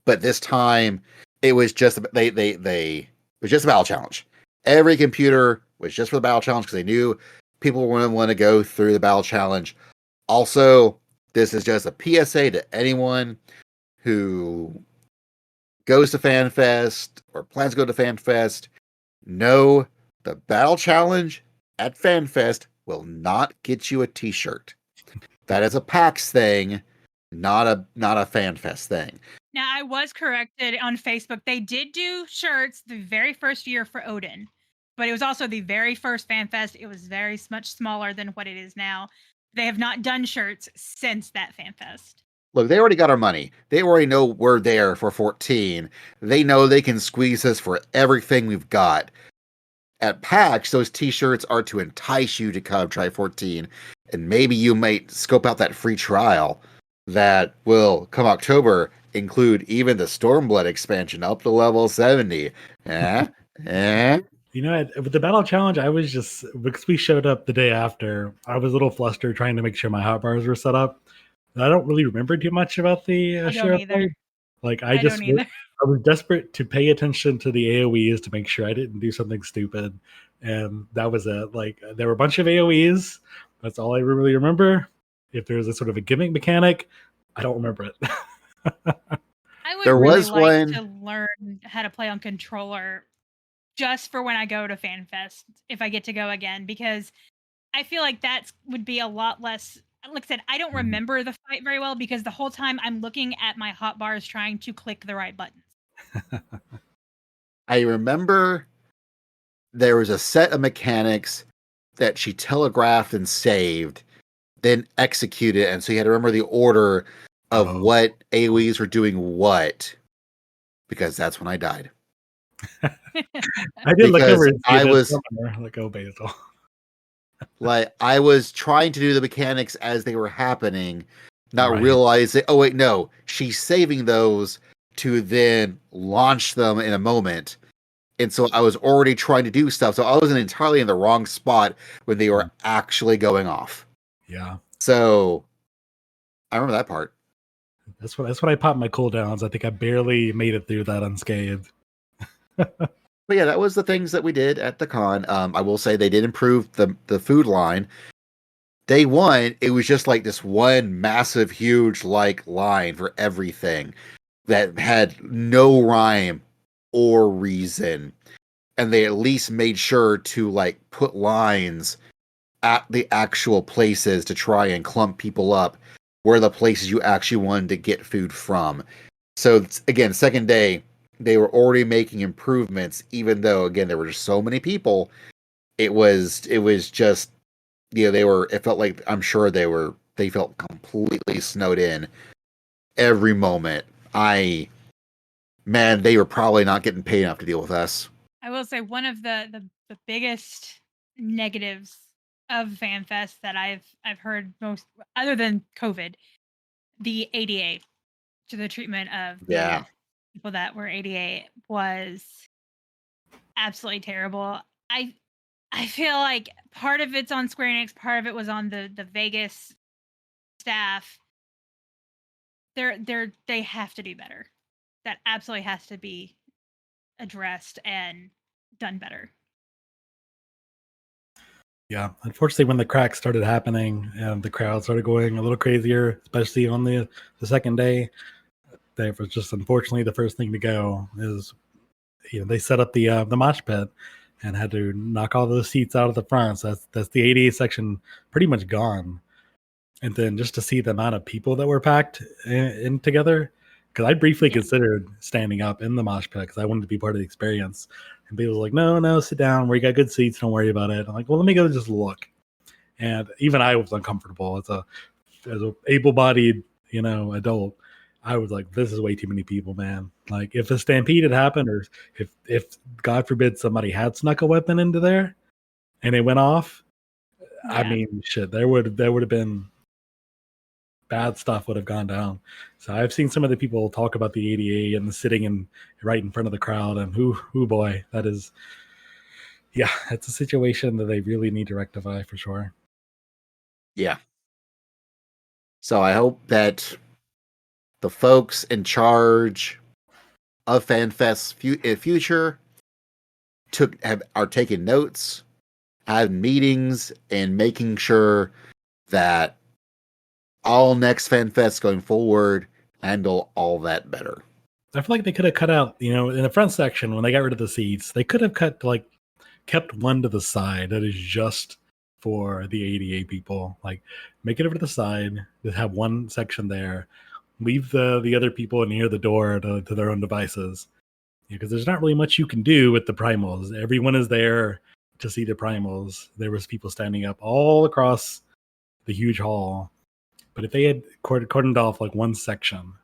But this time it was just it was just a battle challenge. Every computer was just for the battle challenge because they knew people were going to want to go through the battle challenge. Also, this is just a PSA to anyone who goes to FanFest or plans to go to FanFest. Know the battle challenge at FanFest will not get you a t-shirt. That is a PAX thing, not a FanFest thing. Now, I was corrected on Facebook. They did do shirts the very first year for Odin, but it was also the very first FanFest. It was very much smaller than what it is now. They have not done shirts since that FanFest. Look, they already got our money. They already know we're there for 14. They know they can squeeze us for everything we've got. At PAX, those t-shirts are to entice you to come try 14. And maybe you might scope out that free trial that will, come October, include even the Stormblood expansion up to level 70. You know, with the battle challenge, I was just, because we showed up the day after, I was a little flustered trying to make sure my hotbars were set up. I don't really remember too much about the I don't either. Like, I was desperate to pay attention to the AoEs to make sure I didn't do something stupid. And that was it. Like, there were a bunch of AoEs. That's all I really remember. If there's a sort of a gimmick mechanic, I don't remember it. I would really like to learn how to play on controller just for when I go to FanFest, if I get to go again, because I feel like that would be a lot less. Like I said, I don't remember the fight very well because the whole time I'm looking at my hotbars trying to click the right buttons. I remember there was a set of mechanics that she telegraphed and saved, then executed, and so you had to remember the order of what AoEs were doing what, because that's when I died. I did look over and see Basil. Like, I was trying to do the mechanics as they were happening, not realizing, oh wait, no, she's saving those to then launch them in a moment. And so I was already trying to do stuff, so I wasn't entirely in the wrong spot when they were actually going off. Yeah. So I remember that part. That's what I popped my cooldowns. I think I barely made it through that unscathed. But yeah, that was the things that we did at the con. I will say they did improve the food line. Day one, it was just like this one massive, huge line for everything that had no rhyme or reason. And they at least made sure to put lines at the actual places to try and clump people up where the places you actually wanted to get food from. So again, second day, they were already making improvements, even though, again, there were just so many people. It was just, it felt like, I'm sure they felt completely snowed in every moment. They were probably not getting paid enough to deal with us. I will say one of the biggest negatives of FanFest that I've heard most, other than COVID, the ADA, to the treatment of people that were ADA, was absolutely terrible. I feel like part of it's on Square Enix, part of it was on the Vegas staff. They have to do better. That absolutely has to be addressed and done better. Yeah, unfortunately, when the cracks started happening and the crowd started going a little crazier, especially on the second day, that was just unfortunately the first thing to go. Is they set up the mosh pit and had to knock all those seats out of the front. So that's the 88 section pretty much gone. And then just to see the amount of people that were packed in together, because I briefly considered standing up in the mosh pit because I wanted to be part of the experience. And people were like, no, sit down. We got good seats. Don't worry about it. I'm like, well, let me go just look. And even I was uncomfortable as a able-bodied, adult. I was like, this is way too many people, man. Like, if a stampede had happened, or if God forbid somebody had snuck a weapon into there and it went off, I Yeah. mean, shit, there would have been bad stuff would have gone down. So I've seen some of the people talk about the ADA and sitting right in front of the crowd, and who boy, that is, yeah, it's a situation that they really need to rectify for sure. Yeah. So I hope that the folks in charge of FanFest future are taking notes, have meetings, and making sure that all next FanFests going forward handle all that better. I feel like they could have cut out, in the front section when they got rid of the seats, they could have kept one to the side that is just for the ADA people. Like, make it over to the side, just have one section there, leave the other people near the door to their own devices. Because there's not really much you can do with the primals. Everyone is there to see the primals. There was people standing up all across the huge hall. But if they had cordoned off like one section,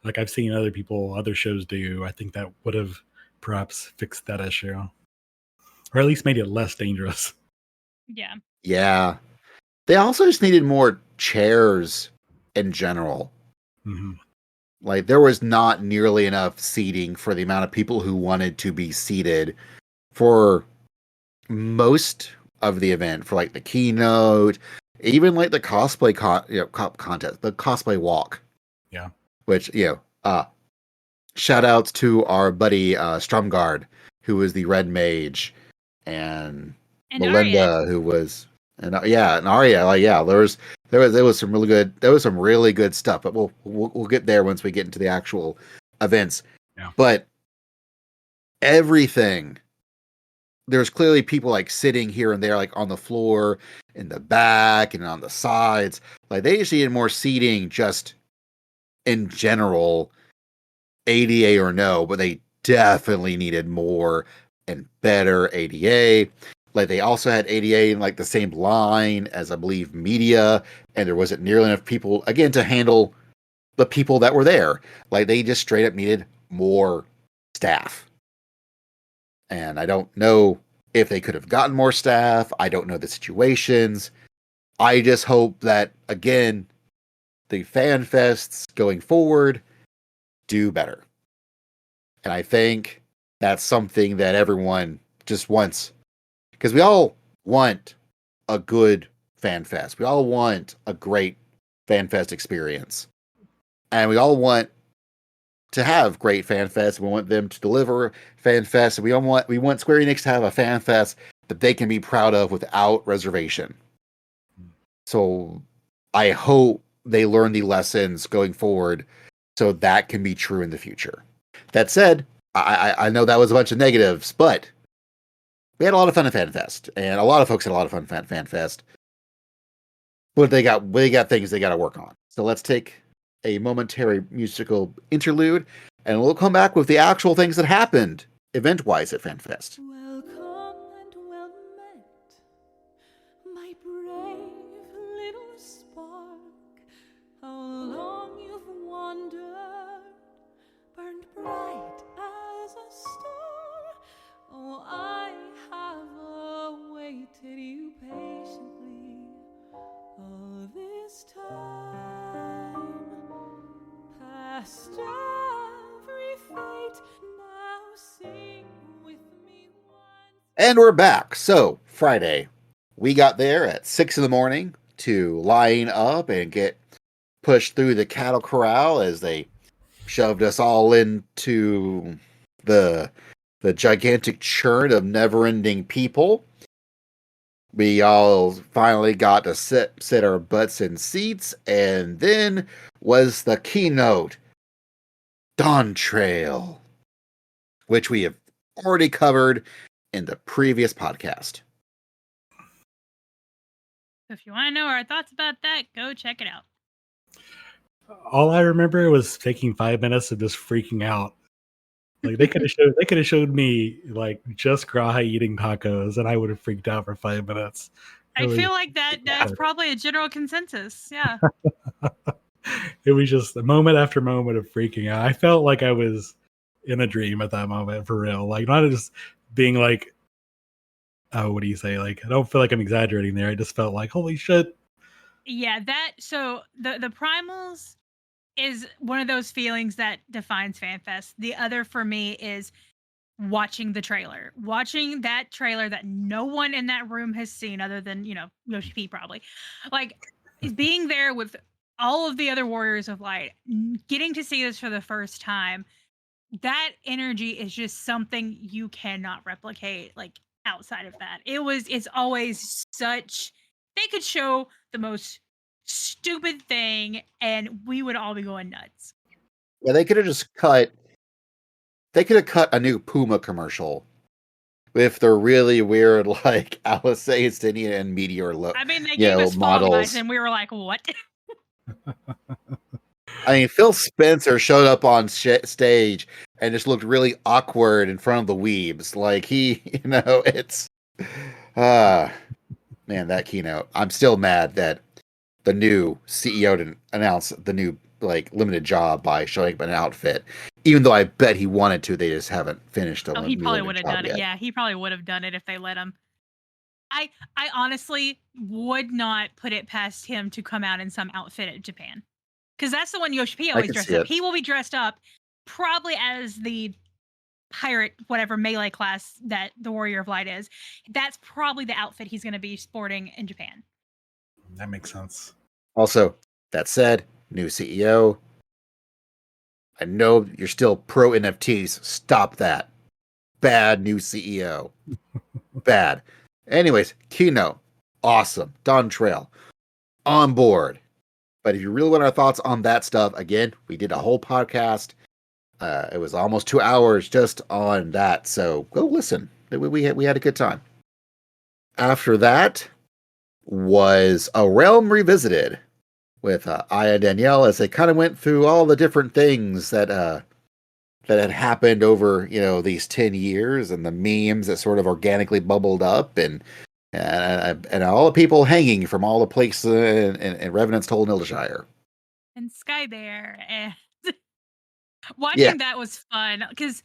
like I've seen other shows do, I think that would have perhaps fixed that issue. Or at least made it less dangerous. Yeah. Yeah. They also just needed more chairs in general. Mm-hmm. Like, there was not nearly enough seating for the amount of people who wanted to be seated for most of the event, for like the keynote, even like the cosplay contest, the cosplay walk. Yeah. Which, shout outs to our buddy Stromgard, who was the Red Mage, and Melinda, Arya. who was, and Arya. Like, yeah, there was some really good stuff, but we'll get there once we get into the actual events. Yeah. But everything, there's clearly people like sitting here and there, like on the floor, in the back, and on the sides. Like, they just needed more seating, just in general, ADA or no, but they definitely needed more and better ADA. Like, they also had ADA in like the same line as, I believe, media, and there wasn't nearly enough people, again, to handle the people that were there. Like, they just straight up needed more staff. And I don't know if they could have gotten more staff. I don't know the situations. I just hope that, again, the FanFests going forward do better. And I think that's something that everyone just wants. Because we all want a good FanFest. We all want a great FanFest experience. And we all want to have great FanFests. We want them to deliver FanFests. We want Square Enix to have a FanFest that they can be proud of without reservation. So I hope they learn the lessons going forward so that can be true in the future. That said, I know that was a bunch of negatives, but we had a lot of fun at FanFest, and a lot of folks had a lot of fun at FanFest. But they got things they got to work on. So let's take a momentary musical interlude, and we'll come back with the actual things that happened event-wise at FanFest. Welcome and well met, my brave little spark. How long you've wandered, burned bright as a star. Oh, I have awaited you patiently all this time. Past every fate, now sing with me once. And we're back. So, Friday, we got there at 6 a.m. to line up and get pushed through the cattle corral as they shoved us all into the gigantic churn of never-ending people. We all finally got to sit our butts in seats, and then was the keynote, Dawntrail, which we have already covered in the previous podcast. If you want to know our thoughts about that, go check it out. All I remember was taking 5 minutes of just freaking out. Like, they could have showed me like just Graha eating tacos, and I would have freaked out for 5 minutes. I feel like that's probably a general consensus. Yeah. It was just a moment after moment of freaking out. I felt like I was in a dream at that moment, for real. Like, not just being like, oh, what do you say? Like, I don't feel like I'm exaggerating there. I just felt like, holy shit. Yeah, so the primals is one of those feelings that defines FanFest. The other for me is watching the trailer. Watching that trailer that no one in that room has seen other than, Yoshi P probably. Like, being there with all of the other Warriors of Light, getting to see this for the first time, that energy is just something you cannot replicate, like, outside of that. It's always such, they could show the most stupid thing and we would all be going nuts. Yeah, they could have just cut. They could have cut a new Puma commercial with the really weird, like, Alice Aestinian and Meteor look. I mean, they gave us Fall Guys and we were like, what? I mean, Phil Spencer showed up on stage and just looked really awkward in front of the weebs. Like, it's... man, that keynote. I'm still mad that the new CEO didn't announce the new, like, limited job by showing up in an outfit. Even though I bet he wanted to, they just haven't finished the he probably would have done yet. it. Yeah, he probably would have done it if they let him. I honestly would not put it past him to come out in some outfit at Japan. Because that's the one Yoshi P always dresses up. He will be dressed up probably as the pirate, whatever melee class that the Warrior of Light is. That's probably the outfit he's going to be sporting in Japan. That makes sense. Also, that said, new CEO. I know you're still pro NFTs. Stop that. Bad new CEO. Bad. Anyways, keynote. Awesome. Dawntrail. On board. But if you really want our thoughts on that stuff, again, we did a whole podcast. It was almost 2 hours just on that. So go listen. We had a good time. After that was A Realm Revisited with Aya and Danielle, as they kind of went through all the different things that had happened over, these 10 years and the memes that sort of organically bubbled up and all the people hanging from all the places in Revenant's Toll and Ildershire. And Skybear. And watching that was fun because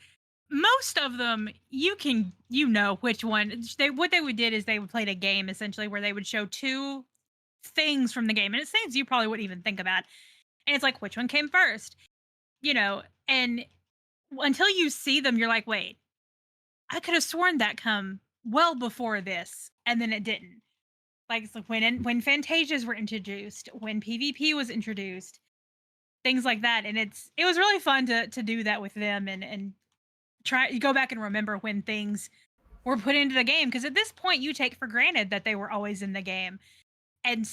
most of them, you know which one. What they did is they would play a game essentially where they would show two things from the game. And it's things you probably wouldn't even think about. And it's like, which one came first? And until you see them, you're like, wait, I could have sworn that come well before this. And then it didn't. Like, it's like when Fantasias were introduced, when PvP was introduced, things like that. And it was really fun to do that with them and try go back and remember when things were put into the game. Because at this point, you take for granted that they were always in the game. And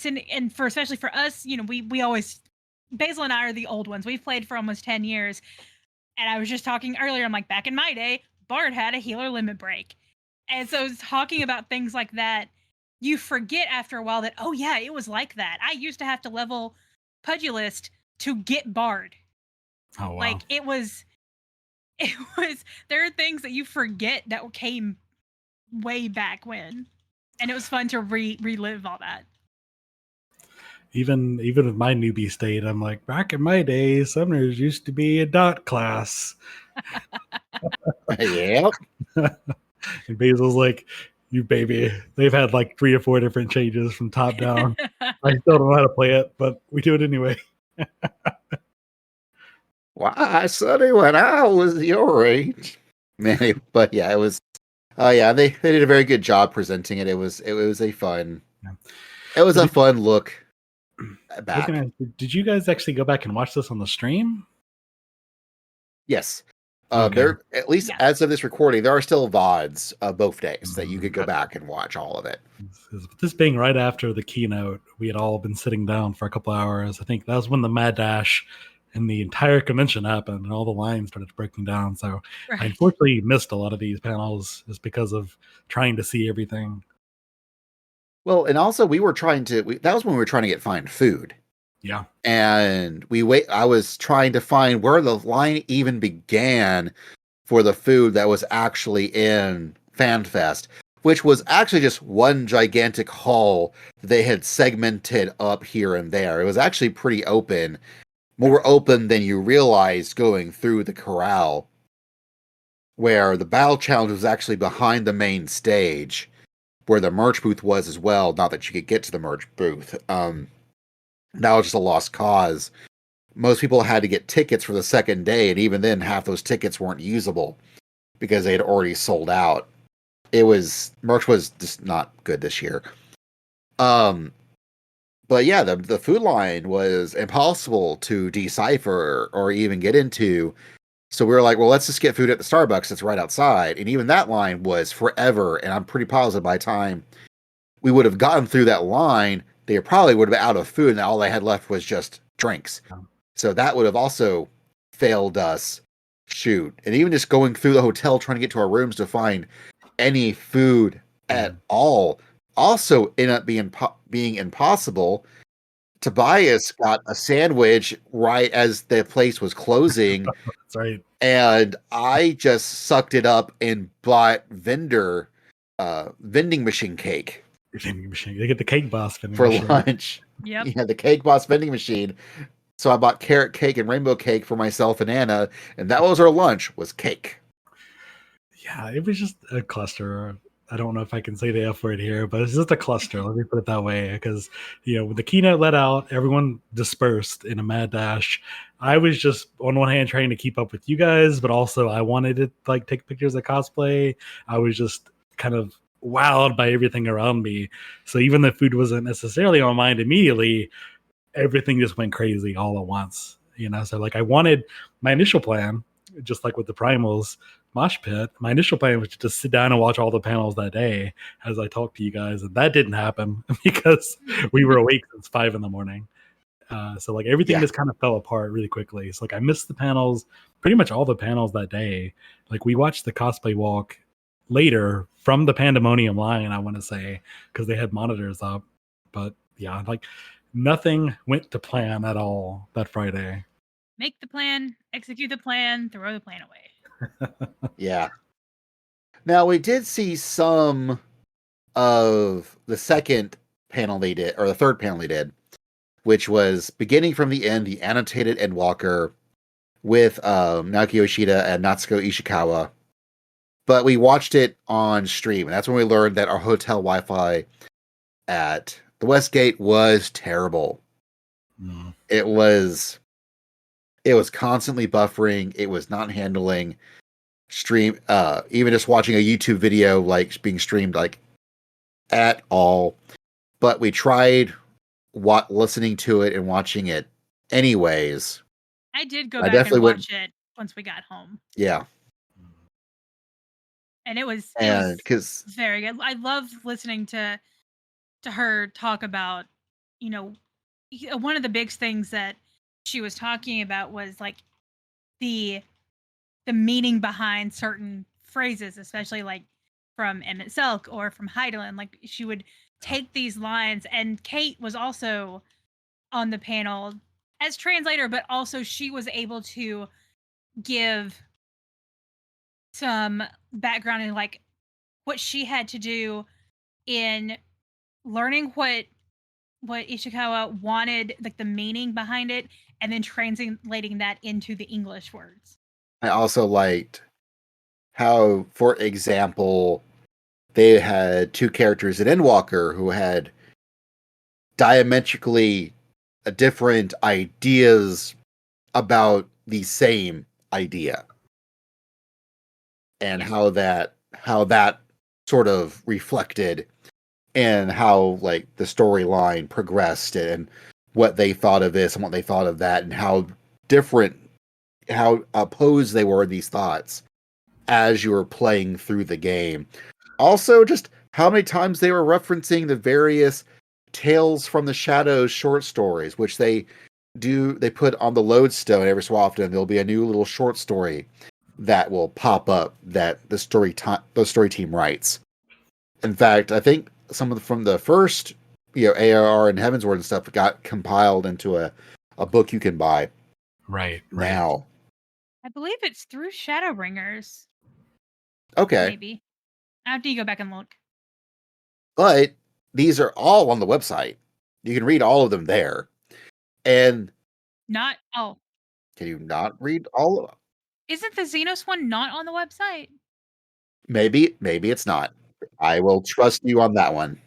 especially for us, we always, Basil and I are the old ones. We've played for almost 10 years. And I was just talking earlier, I'm like, back in my day, Bard had a healer limit break. And so talking about things like that, you forget after a while that, oh yeah, it was like that. I used to have to level Pugilist to get Bard. Oh, wow. Like, it was, there are things that you forget that came way back when. And it was fun to relive all that. Even with my newbie state, I'm like, back in my day, Summoners used to be a dot class. Yep. And Basil's like, you baby. They've had like 3 or 4 different changes from top down. I still don't know how to play it, but we do it anyway. Why, Sonny, when I was your age. Man, but yeah, it was. Oh yeah, they did a very good job presenting it. It was a fun. It was a fun look back. Did you guys actually go back and watch this on the stream? Yes. Okay. There, at least as of this recording, there are still VODs both days that you could go back and watch all of it. This being right after the keynote, we had all been sitting down for a couple hours. I think that was when the mad dash and the entire convention happened and all the lines started breaking down. So I unfortunately missed a lot of these panels just because of trying to see everything. Well, and also we were trying to, that was when we were trying to find food. Yeah. And I was trying to find where the line even began for the food that was actually in FanFest. which was actually just one gigantic hall that they had segmented up here and there. It was actually pretty open, more open than you realized going through the corral, where the battle challenge was actually behind the main stage, where the merch booth was as well. Not that you could get to the merch booth. That was just a lost cause. Most people had to get tickets for the second day, and even then, half those tickets weren't usable because they had already sold out. Merch was just not good this year. But yeah, the food line was impossible to decipher or even get into. So we were like, well, let's just get food at the Starbucks that's right outside. And even that line was forever. And I'm pretty positive by the time we would have gotten through that line, they probably would have been out of food, and all they had left was just drinks. So that would have also failed us. Shoot. And even just going through the hotel trying to get to our rooms to find any food at all also ended up being impossible. Tobias got a sandwich right as the place was closing. That's right. And I just sucked it up and bought vending machine cake. Vending machine. They get the cake boss vending for machine. lunch. Yep. Yeah, the cake boss vending machine. So I bought carrot cake and rainbow cake for myself and Anna, and that was our lunch, was cake. Yeah, it was just a cluster. I don't know if I can say the F word here, but it's just a cluster. Let me put it that way. Because, when the keynote let out, everyone dispersed in a mad dash. I was just, on one hand, trying to keep up with you guys, but also I wanted to take pictures of cosplay. I was just kind of wowed by everything around me. So even though food wasn't necessarily on my mind immediately, everything just went crazy all at once. So I wanted my initial plan, just like with the Primals Mosh Pit, my initial plan was to just sit down and watch all the panels that day as I talked to you guys, and that didn't happen because we were awake since 5 a.m. So everything just kind of fell apart really quickly. So I missed the panels, pretty much all the panels that day. We watched the cosplay walk later from the Pandemonium line, I want to say, because they had monitors up. But yeah, nothing went to plan at all that Friday. Make the plan, execute the plan, throw the plan away. Yeah. Now, we did see some of the second panel they did, or the third panel they did, which was beginning from the end, the annotated Endwalker with Naoki Yoshida and Natsuko Ishikawa. But we watched it on stream, and that's when we learned that our hotel Wi-Fi at the Westgate was terrible. It was constantly buffering. It was not handling stream, even just watching a YouTube video being streamed at all. But we tried listening to it and watching it anyways. I did go back and watch it once we got home. Yeah. And it was very good. I love listening to her talk about, one of the big things that she was talking about was the meaning behind certain phrases, especially from Emmett Selk or from Heidelin. She would take these lines, and Kate was also on the panel as translator, but also she was able to give some background in what she had to do in learning what Ishikawa wanted, the meaning behind it, and then translating that into the English words. I also liked how, for example, they had two characters in Endwalker who had diametrically different ideas about the same idea, and how that sort of reflected in how the storyline progressed and what they thought of this and what they thought of that, and how opposed they were, these thoughts, as you were playing through the game. Also, just how many times they were referencing the various Tales from the Shadows short stories, which they put on the lodestone every so often. There'll be a new little short story that will pop up that the story team writes. In fact, I think some of from the first, ARR and Heavensward and stuff got compiled into a book you can buy. Right now. I believe it's through Shadowbringers. Okay. Maybe. I have to go back and look. But these are all on the website. You can read all of them there. And Not can you not read all of them? isn't the Xenos one not on the website? Maybe it's not. I will trust you on that one.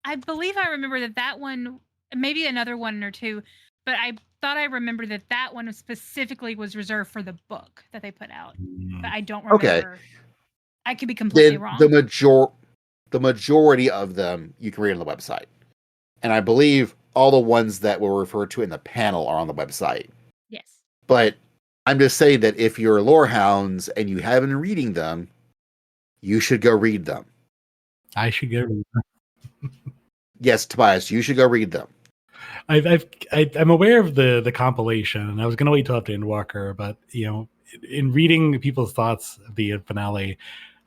I believe I remember that one, maybe another one or two, but I thought I remember that one specifically was reserved for the book that they put out. But I don't remember. Okay. I could be completely Then wrong. the majority of them you can read on the website. And I believe all the ones that were referred to in the panel are on the website. Yes. But I'm just saying that if you're lore hounds and you haven't been reading them, you should go read them. I should go read them. Yes, Tobias, you should go read them. I'm aware of the compilation, and I was going to wait till after Endwalker, but in reading people's thoughts of the finale,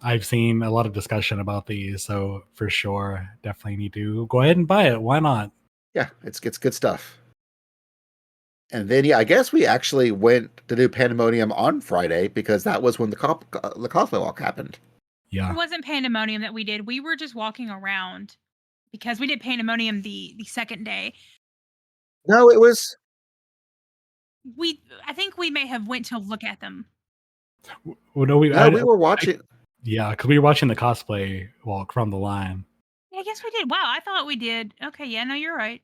I've seen a lot of discussion about these, so for sure, definitely need to go ahead and buy it. Why not? Yeah, it's good stuff. And then, I guess we actually went to do Pandemonium on Friday because that was when the cosplay walk happened. Yeah, It wasn't Pandemonium that we did. We were just walking around because we did Pandemonium the second day. No, it was. I think we may have went to look at them. well, no, we were watching. Yeah, because we were watching the cosplay walk from the line. Yeah, I guess we did. Wow, I thought we did. Okay, yeah, no, you're right.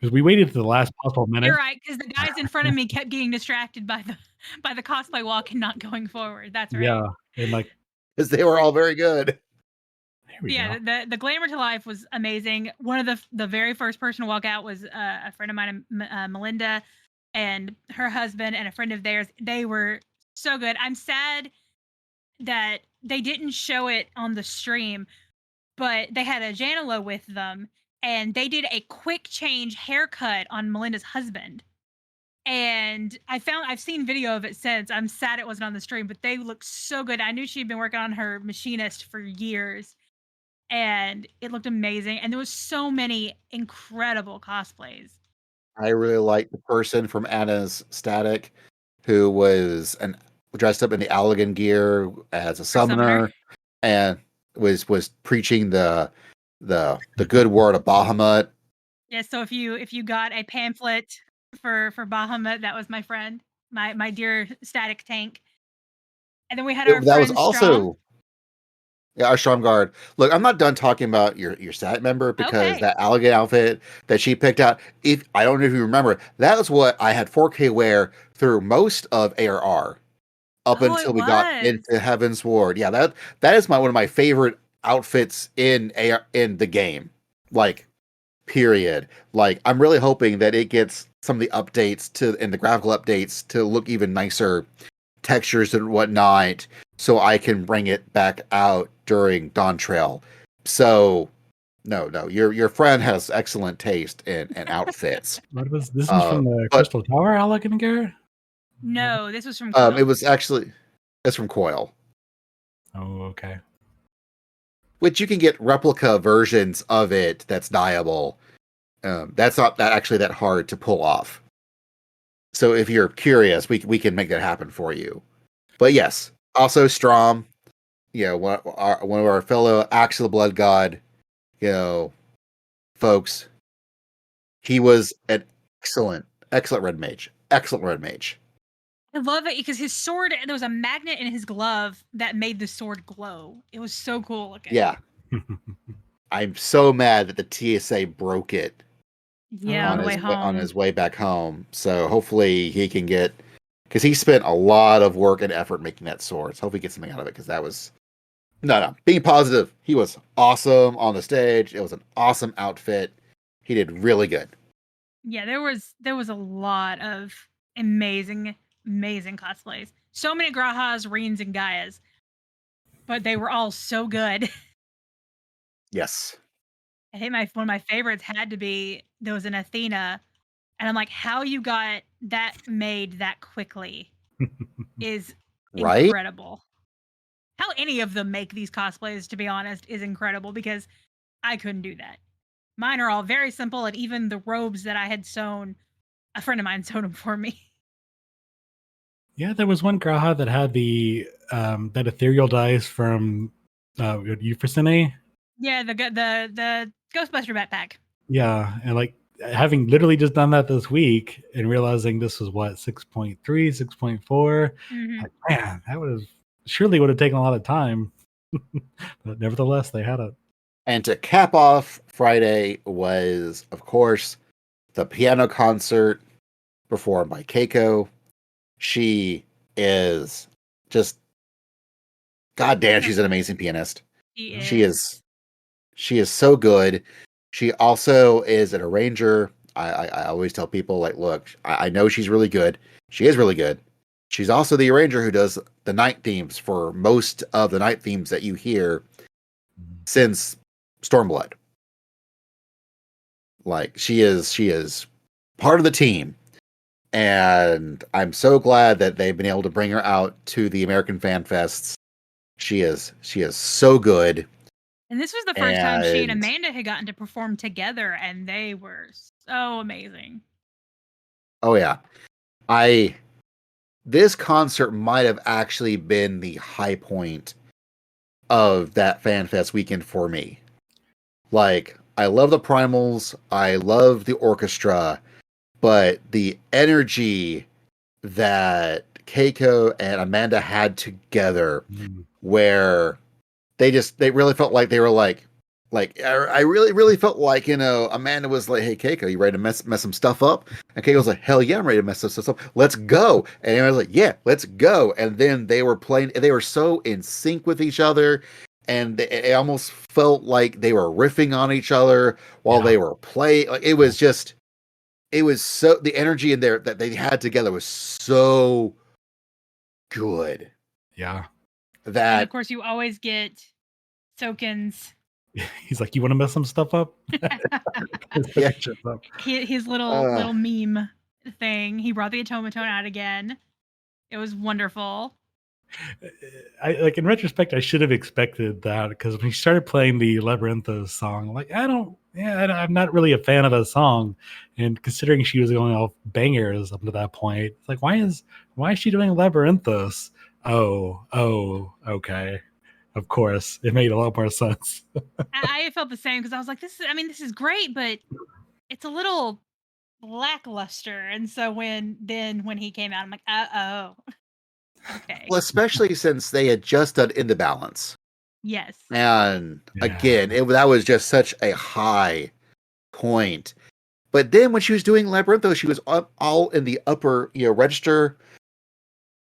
Because we waited to the last possible minute. You're right, because the guys in front of me kept getting distracted by the cosplay walk and not going forward. That's right. Yeah, and Because they were all very good. there we Yeah, go. the Glamour to Life was amazing. One of the very first person to walk out was a friend of mine, Melinda, and her husband and a friend of theirs. They were so good. I'm sad that they didn't show it on the stream, but they had a Janelo with them, and they did a quick change haircut on Melinda's husband. And I've seen video of it since. I'm sad it wasn't on the stream, but they look so good. I knew she'd been working on her machinist for years, and it looked amazing. And there was so many incredible cosplays. I really liked the person from Anna's Static who was dressed up in the Allagan gear as a summoner and was preaching the good word of Bahamut. Yeah, so if you got a pamphlet for Bahamut, that was my friend, my dear static tank. And then we had our That was friend also Strom. our Strom Guard. Look, I'm not done talking about your stat member because Okay. that Allagan outfit that she picked out, if I don't know if you remember, that was what I had 4K wear through most of ARR up Oh, until it we got was. into Heaven's Ward. Yeah, that is one of my favorite outfits in the game. Like, period. Like, I'm really hoping that it gets some of the updates and the graphical updates to look even nicer, textures and whatnot, so I can bring it back out during Dawntrail. So, no, your friend has excellent taste in outfits. What was this? Is from the but- Crystal Tower, Allagan gear? No, this was from It was actually it's from Coil, Oh, okay. which you can get replica versions of it that's dyeable. That's not actually that hard to pull off. So if you're curious, we can make that happen for you. But yes, also Strom, one of our fellow Axe of the Blood God, folks. He was an excellent red mage. Excellent red mage. I love it because his sword, there was a magnet in his glove that made the sword glow. It was so cool looking. Yeah. I'm so mad that the TSA broke it. Yeah, on the way home. On his way back home. So hopefully he can get, because he spent a lot of work and effort making that sword. So hopefully he gets something out of it, because that was being positive. He was awesome on the stage. It was an awesome outfit. He did really good. Yeah, there was a lot of amazing cosplays. So many Grahas, Reens, and Gaias. But they were all so good. Yes. I think one of my favorites had to be, there was an Athena, and I'm like, how you got that made that quickly is Right? incredible. How any of them make these cosplays, to be honest, is incredible, because I couldn't do that. Mine are all very simple, and even the robes that I had sewn, a friend of mine sewed them for me. Yeah, there was one Graha that had the that ethereal dice from Euphrosyne. Yeah, the Ghostbuster backpack. Yeah, and like having literally just done that this week and realizing this was what 6.3, 6.4. Mhm. Like, man, that would have taken a lot of time. But nevertheless, they had it. And to cap off Friday was, of course, the piano concert performed by Keiko. She is just, goddamn, she's an amazing pianist. She is so good. She also is an arranger. I always tell people, like, look, I know she's really good. She is really good. She's also the arranger who does the night themes for most of the night themes that you hear since Stormblood. Like, she is part of the team. And I'm so glad that they've been able to bring her out to the American Fan Fests. She is so good. And this was the first time she and And- Amanda had gotten to perform together, and they were so amazing. Oh yeah. This concert might have actually been the high point of that FanFest weekend for me. Like, I love the primals, I love the orchestra, but the energy that Keiko and Amanda had together, where they really felt like they were like I really felt like, Amanda was like, "Hey Keiko, you ready to mess some stuff up?" And Keiko was like, "Hell yeah, I'm ready to mess some stuff up. Let's go." And I was like, "Yeah, let's go." And then they were playing, they were so in sync with each other, and it almost felt like they were riffing on each other while they were playing. Like, it was so, the energy in there that they had together was so good. Yeah. And That of course, you always get Soken's He's like, you want to mess some stuff up? Yeah. his little meme thing. He brought the automaton out again. It was wonderful. I like, in retrospect, I should have expected that, because when he started playing the Labyrinthos song, like, I'm not really a fan of that song. And considering she was going off bangers up to that point, it's like, why is she doing Labyrinthos? Oh, okay. Of course, it made a lot more sense. I felt the same, because I was like, this is great, but it's a little lackluster. And so when he came out, I'm like, oh, okay. Well, especially since they had just done In the Balance. Yes. And Yeah. again, that was just such a high point. But then when she was doing Labyrintho, she was all in the upper, register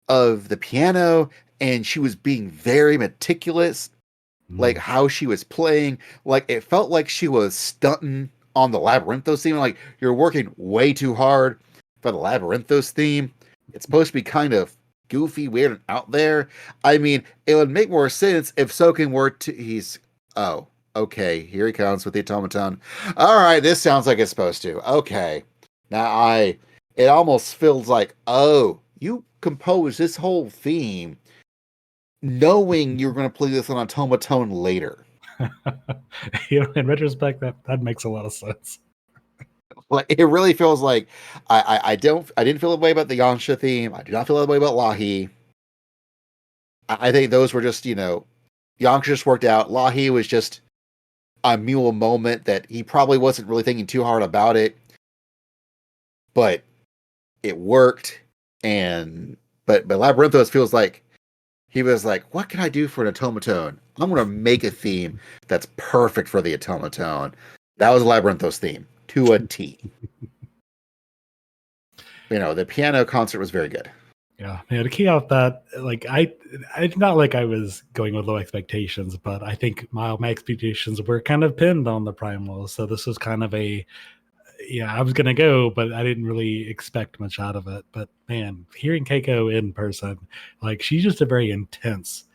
of the piano, and she was being very meticulous, like how she was playing. Like, it felt like she was stunting on the Labyrinthos theme. Like, you're working way too hard for the Labyrinthos theme. It's supposed to be kind of goofy, weird, and out there. I mean, it would make more sense if Soken were to. Okay, here he comes with the automaton. All right, this sounds like it's supposed to. Okay, now it almost feels like, oh, you composed this whole theme knowing you're going to play this on automaton later. In retrospect, that makes a lot of sense. Like, it really feels like I didn't feel the way about the Yansha theme. I do not feel the way about Lahi. I think those were just, Yansha just worked out. Lahi was just a mule moment that he probably wasn't really thinking too hard about it, but it worked. But Labyrinthos feels like he was like, what can I do for an automaton? I'm going to make a theme that's perfect for the automaton. That was Labyrinthos theme to a T. The piano concert was very good. Yeah, to key off that, like, it's not like I was going with low expectations, but I think my expectations were kind of pinned on the primals. So this was kind of I was gonna go, but I didn't really expect much out of it. But man, hearing Keiko in person, like, she's just a very intense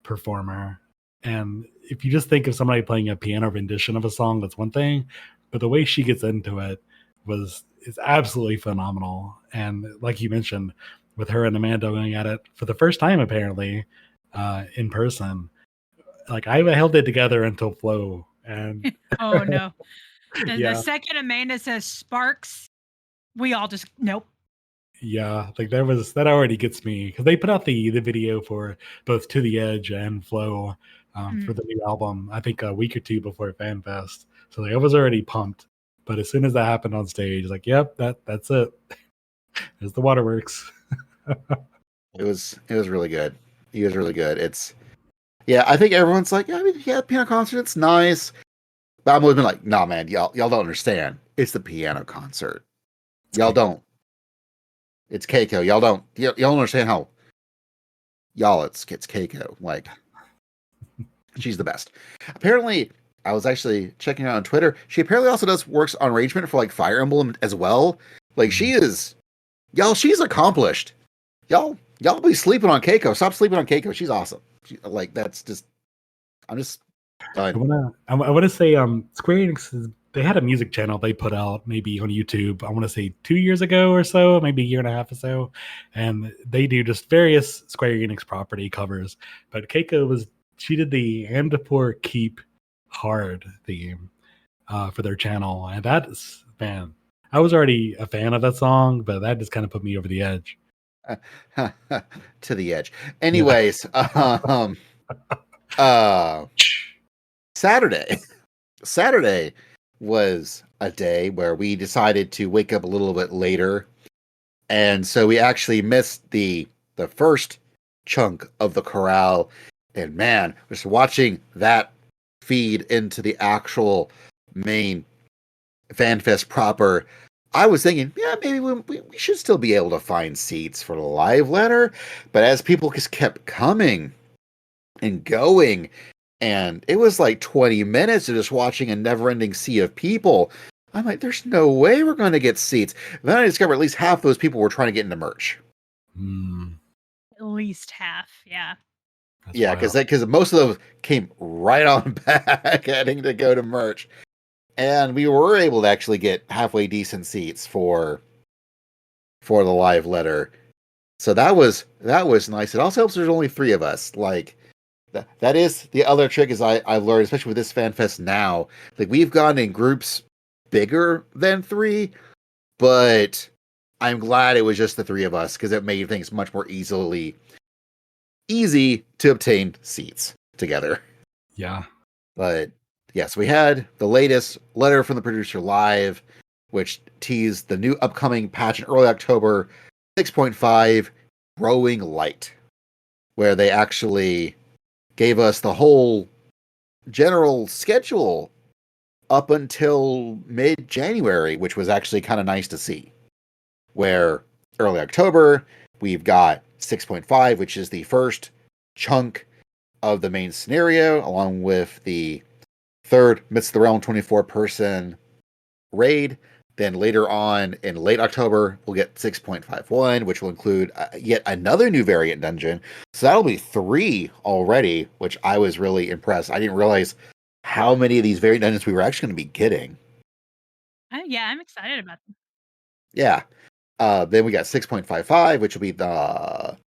performer. And if you just think of somebody playing a piano rendition of a song, that's one thing, but the way she gets into it is absolutely phenomenal. And like you mentioned, with her and Amanda going at it for the first time, apparently, in person, like, I held it together until Flow. And Oh no. Yeah. The second Amanda says Sparks, we all just nope. Yeah, like, that already gets me, because they put out the video for both To the Edge and Flow for the new album. I think a week or two before FanFest. So like, I was already pumped. But as soon as that happened on stage, like, yep, that's it. There's the waterworks. It was really good. He was really good. I think everyone's like, piano concert, it's nice. But I've always been like, nah, man, y'all don't understand. It's the piano concert. Y'all don't. It's Keiko. Y'all don't understand how. Y'all, it's Keiko. Like, she's the best. Apparently, I was actually checking out on Twitter. She apparently also works on arrangement for like Fire Emblem as well. Like, she's accomplished. Y'all be sleeping on Keiko. Stop sleeping on Keiko. She's awesome. I'm just done. I want to say Square Enix, they had a music channel they put out maybe on YouTube, I want to say 2 years ago or so, maybe a year and a half or so, and they do just various Square Enix property covers. But Keiko she did the And for Keep Hard theme for their channel, and that is, man, I was already a fan of that song, but that just kind of put me over the edge. To the edge. Anyways, Saturday was a day where we decided to wake up a little bit later, and so we actually missed the first chunk of the chorale. And man, just watching that feed into the actual main FanFest proper, I was thinking, maybe we should still be able to find seats for the live letter. But as people just kept coming and going, and it was like 20 minutes of just watching a never-ending sea of people, I'm like, there's no way we're going to get seats. And then I discovered at least half those people were trying to get into merch. At least half, yeah. Because most of those came right on back heading to go to merch. And we were able to actually get halfway decent seats for the live letter. So that was nice. It also helps there's only 3 of us. Like, that is the other trick is I've learned, especially with this FanFest now. Like, we've gone in groups bigger than 3, but I'm glad it was just the 3 of us because it made things much more easy to obtain seats together. Yeah. But yes, we had the latest letter from the producer live, which teased the new upcoming patch in early October, 6.5 Growing Light, where they actually gave us the whole general schedule up until mid-January, which was actually kind of nice to see. Where early October, we've got 6.5, which is the first chunk of the main scenario, along with the third Midst of the Realm 24-person raid. Then later on in late October, we'll get 6.51, which will include yet another new variant dungeon. So that'll be 3 already, which I was really impressed. I didn't realize how many of these variant dungeons we were actually going to be getting. Yeah, I'm excited about them. Yeah. Then we got 6.55, which will be the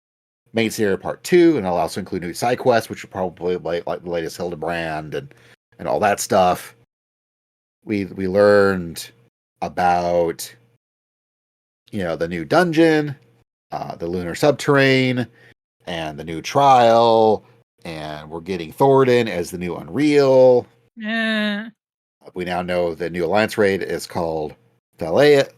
main scenario part 2, and it'll also include new side quests, which will probably like the latest Hildebrand and all that stuff. We learned about the new dungeon, the lunar subterrane, and the new trial, and we're getting Thoradin as the new Unreal. We now know the new Alliance raid is called Thaleia.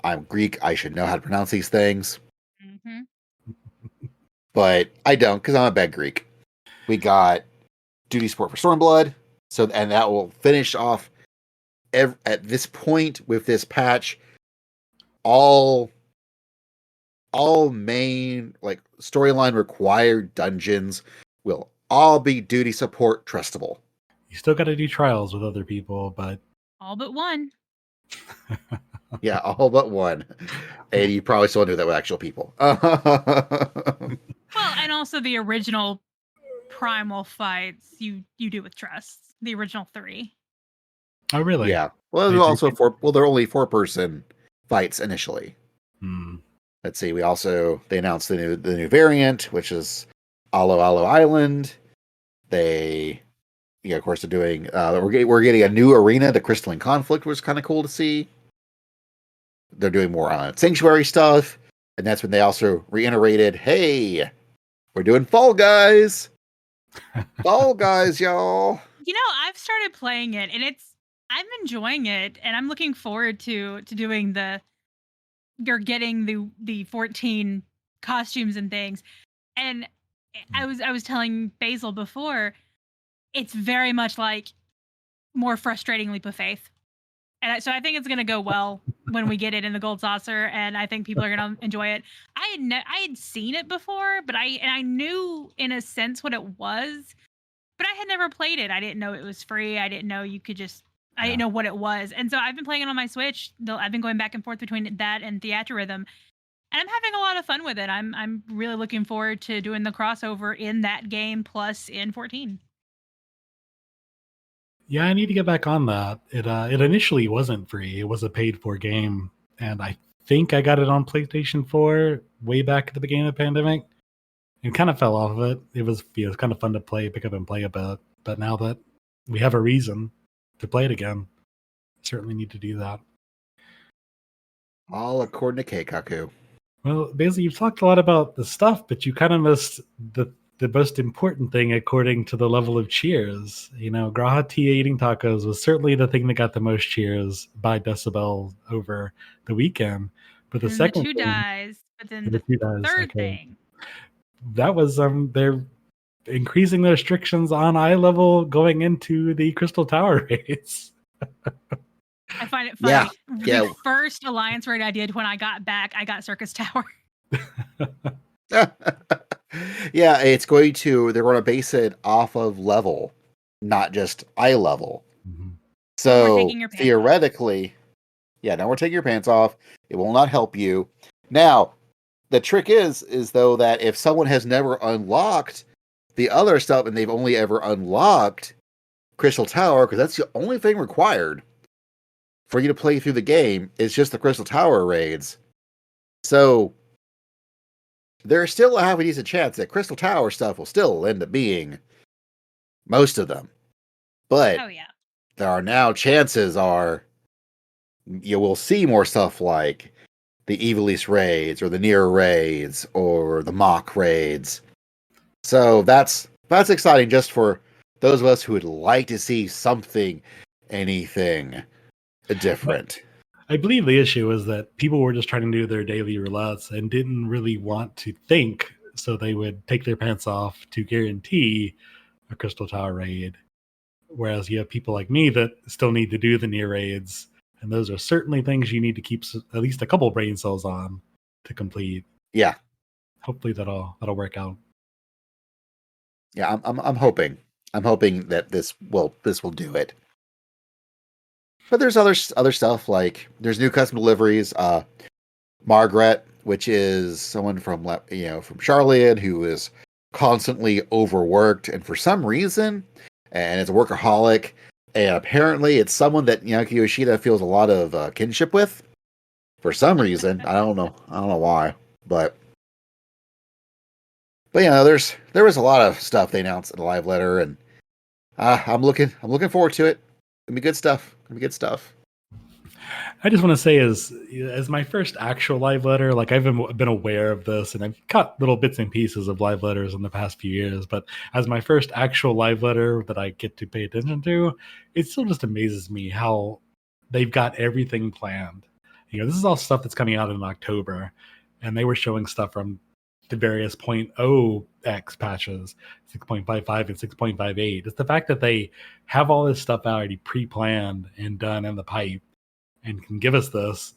I'm Greek. I should know how to pronounce these things. Mm-hmm. But I don't, because I'm a bad Greek. We got duty support for Stormblood. And that will finish off at this point with this patch. All main storyline required dungeons will all be duty support trustable. You still got to do trials with other people, but all but one. Yeah, all but one. And you probably still do that with actual people. Well, and also the original primal fights you do with trusts. The original 3. Oh, really? Yeah. Well, there's also 4. Well, they're only 4-person fights initially. Let's see. They announced the new variant, which is Alo Island. They, of course, are doing. We're getting a new arena. The Crystalline Conflict was kind of cool to see. They're doing more Sanctuary stuff, and that's when they also reiterated, hey, We're doing Fall Guys. Fall Guys, y'all. I've started playing it, and I'm enjoying it, and I'm looking forward to doing you're getting the 14 costumes and things. And I was telling Basil before, it's very much like more frustrating Leap of Faith. And so I think it's going to go well when we get it in the Gold Saucer, and I think people are going to enjoy it. I had seen it before, but I knew in a sense what it was, but I had never played it. I didn't know it was free. I didn't know you could just. I didn't know what it was, and so I've been playing it on my Switch. I've been going back and forth between that and Theatrhythm, and I'm having a lot of fun with it. I'm really looking forward to doing the crossover in that game plus in 14. Yeah, I need to get back on that. It initially wasn't free. It was a paid-for game, and I think I got it on PlayStation 4 way back at the beginning of the pandemic, and kind of fell off of it. It was kind of fun to pick up and play a bit. But now that we have a reason to play it again, certainly need to do that. All according to Keikaku. Well, basically, you've talked a lot about the stuff, but you kind of missed the most important thing according to the level of cheers. Graha Tia eating tacos was certainly the thing that got the most cheers by decibel over the weekend. But the second the two thing, dies, but then the third thing. That was they're increasing the restrictions on eye level going into the Crystal Tower raids. I find it funny. Yeah. The first Alliance raid I did when I got back, I got Circus Tower. Yeah, they're going to base it off of level, not just eye level. Mm-hmm. So theoretically, now we're taking your pants off. It will not help you. Now, the trick is though that if someone has never unlocked the other stuff and they've only ever unlocked Crystal Tower, because that's the only thing required for you to play through the game, is just the Crystal Tower raids. So there's still a half a decent chance that Crystal Tower stuff will still end up being most of them. But there are now chances you will see more stuff like the Evilise raids or the Near raids or the Mock raids. So that's exciting just for those of us who would like to see anything different. I believe the issue is that people were just trying to do their daily roulettes and didn't really want to think, so they would take their pants off to guarantee a Crystal Tower raid. Whereas you have people like me that still need to do the near raids, and those are certainly things you need to keep at least a couple brain cells on to complete. Yeah. Hopefully that'll work out. Yeah, I'm hoping. I'm hoping that this will do it. But there's other stuff, like there's new custom deliveries. Margaret, which is someone from Charlotte who is constantly overworked, and for some reason, and is a workaholic, and apparently it's someone that Yoshida feels a lot of kinship with. For some reason, I don't know why, but there was a lot of stuff they announced in the live letter, and I'm looking forward to it. It'll be good stuff. I just want to say, as my first actual live letter, like I've been aware of this, and I've cut little bits and pieces of live letters in the past few years, but as my first actual live letter that I get to pay attention to, it still just amazes me how they've got everything planned. This is all stuff that's coming out in October, and they were showing stuff from the various 0.0x patches, 6.55 and 6.58. It's the fact that they have all this stuff already pre-planned and done in the pipe, and can give us this,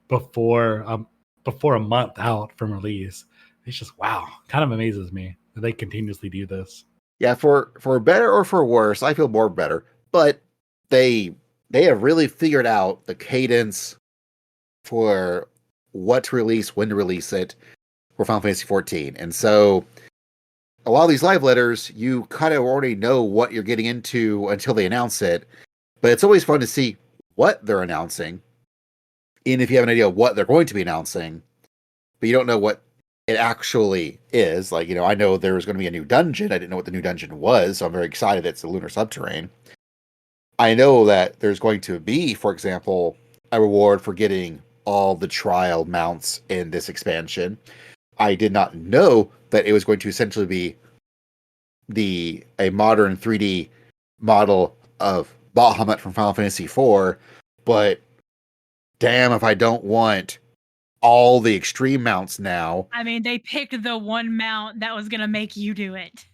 before a month out from release. It's just, wow, kind of amazes me that they continuously do this. Yeah, for better or for worse, I feel more better, but they have really figured out the cadence for what to release, when to release it for Final Fantasy XIV. And so a lot of these live letters, you kind of already know what you're getting into until they announce it, but it's always fun to see what they're announcing, even if you have an idea of what they're going to be announcing, but you don't know what it actually is. Like, I know there was going to be a new dungeon. I didn't know what the new dungeon was, so I'm very excited it's the Lunar Subterrane. I know that there's going to be, for example, a reward for getting all the trial mounts in this expansion. I did not know that it was going to essentially be a modern 3D model of Bahamut from Final Fantasy IV, but damn if I don't want all the extreme mounts now. I mean, they picked the one mount that was gonna make you do it.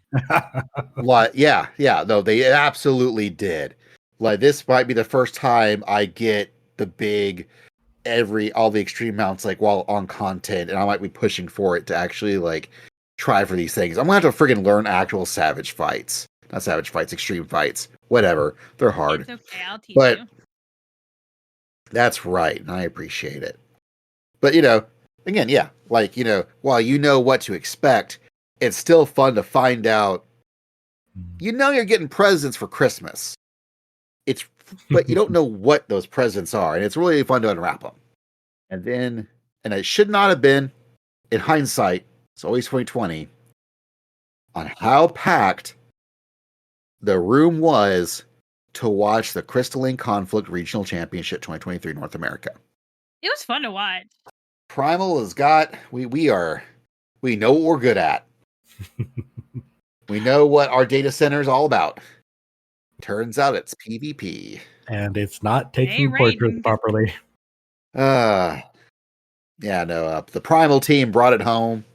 Like, yeah, no, they absolutely did. Like, this might be the first time I get the big all the extreme mounts like while on content, and I might be pushing for it to actually like try for these things. I'm gonna have to friggin' learn actual savage fights. Not savage fights, extreme fights. Whatever. They're hard. It's okay, I'll teach But you. that's right, and I appreciate it. But again, yeah, like, while you know what to expect, it's still fun to find out. You're getting presents for Christmas. But you don't know what those presents are, and it's really fun to unwrap them. And it should not have been, in hindsight, it's always 2020, on how packed the room was to watch the Crystalline Conflict Regional Championship 2023 North America. It was fun to watch. Primal has got, we know what we're good at. We know what our data center is all about. Turns out it's PvP. And it's not taking portraits properly. The Primal team brought it home.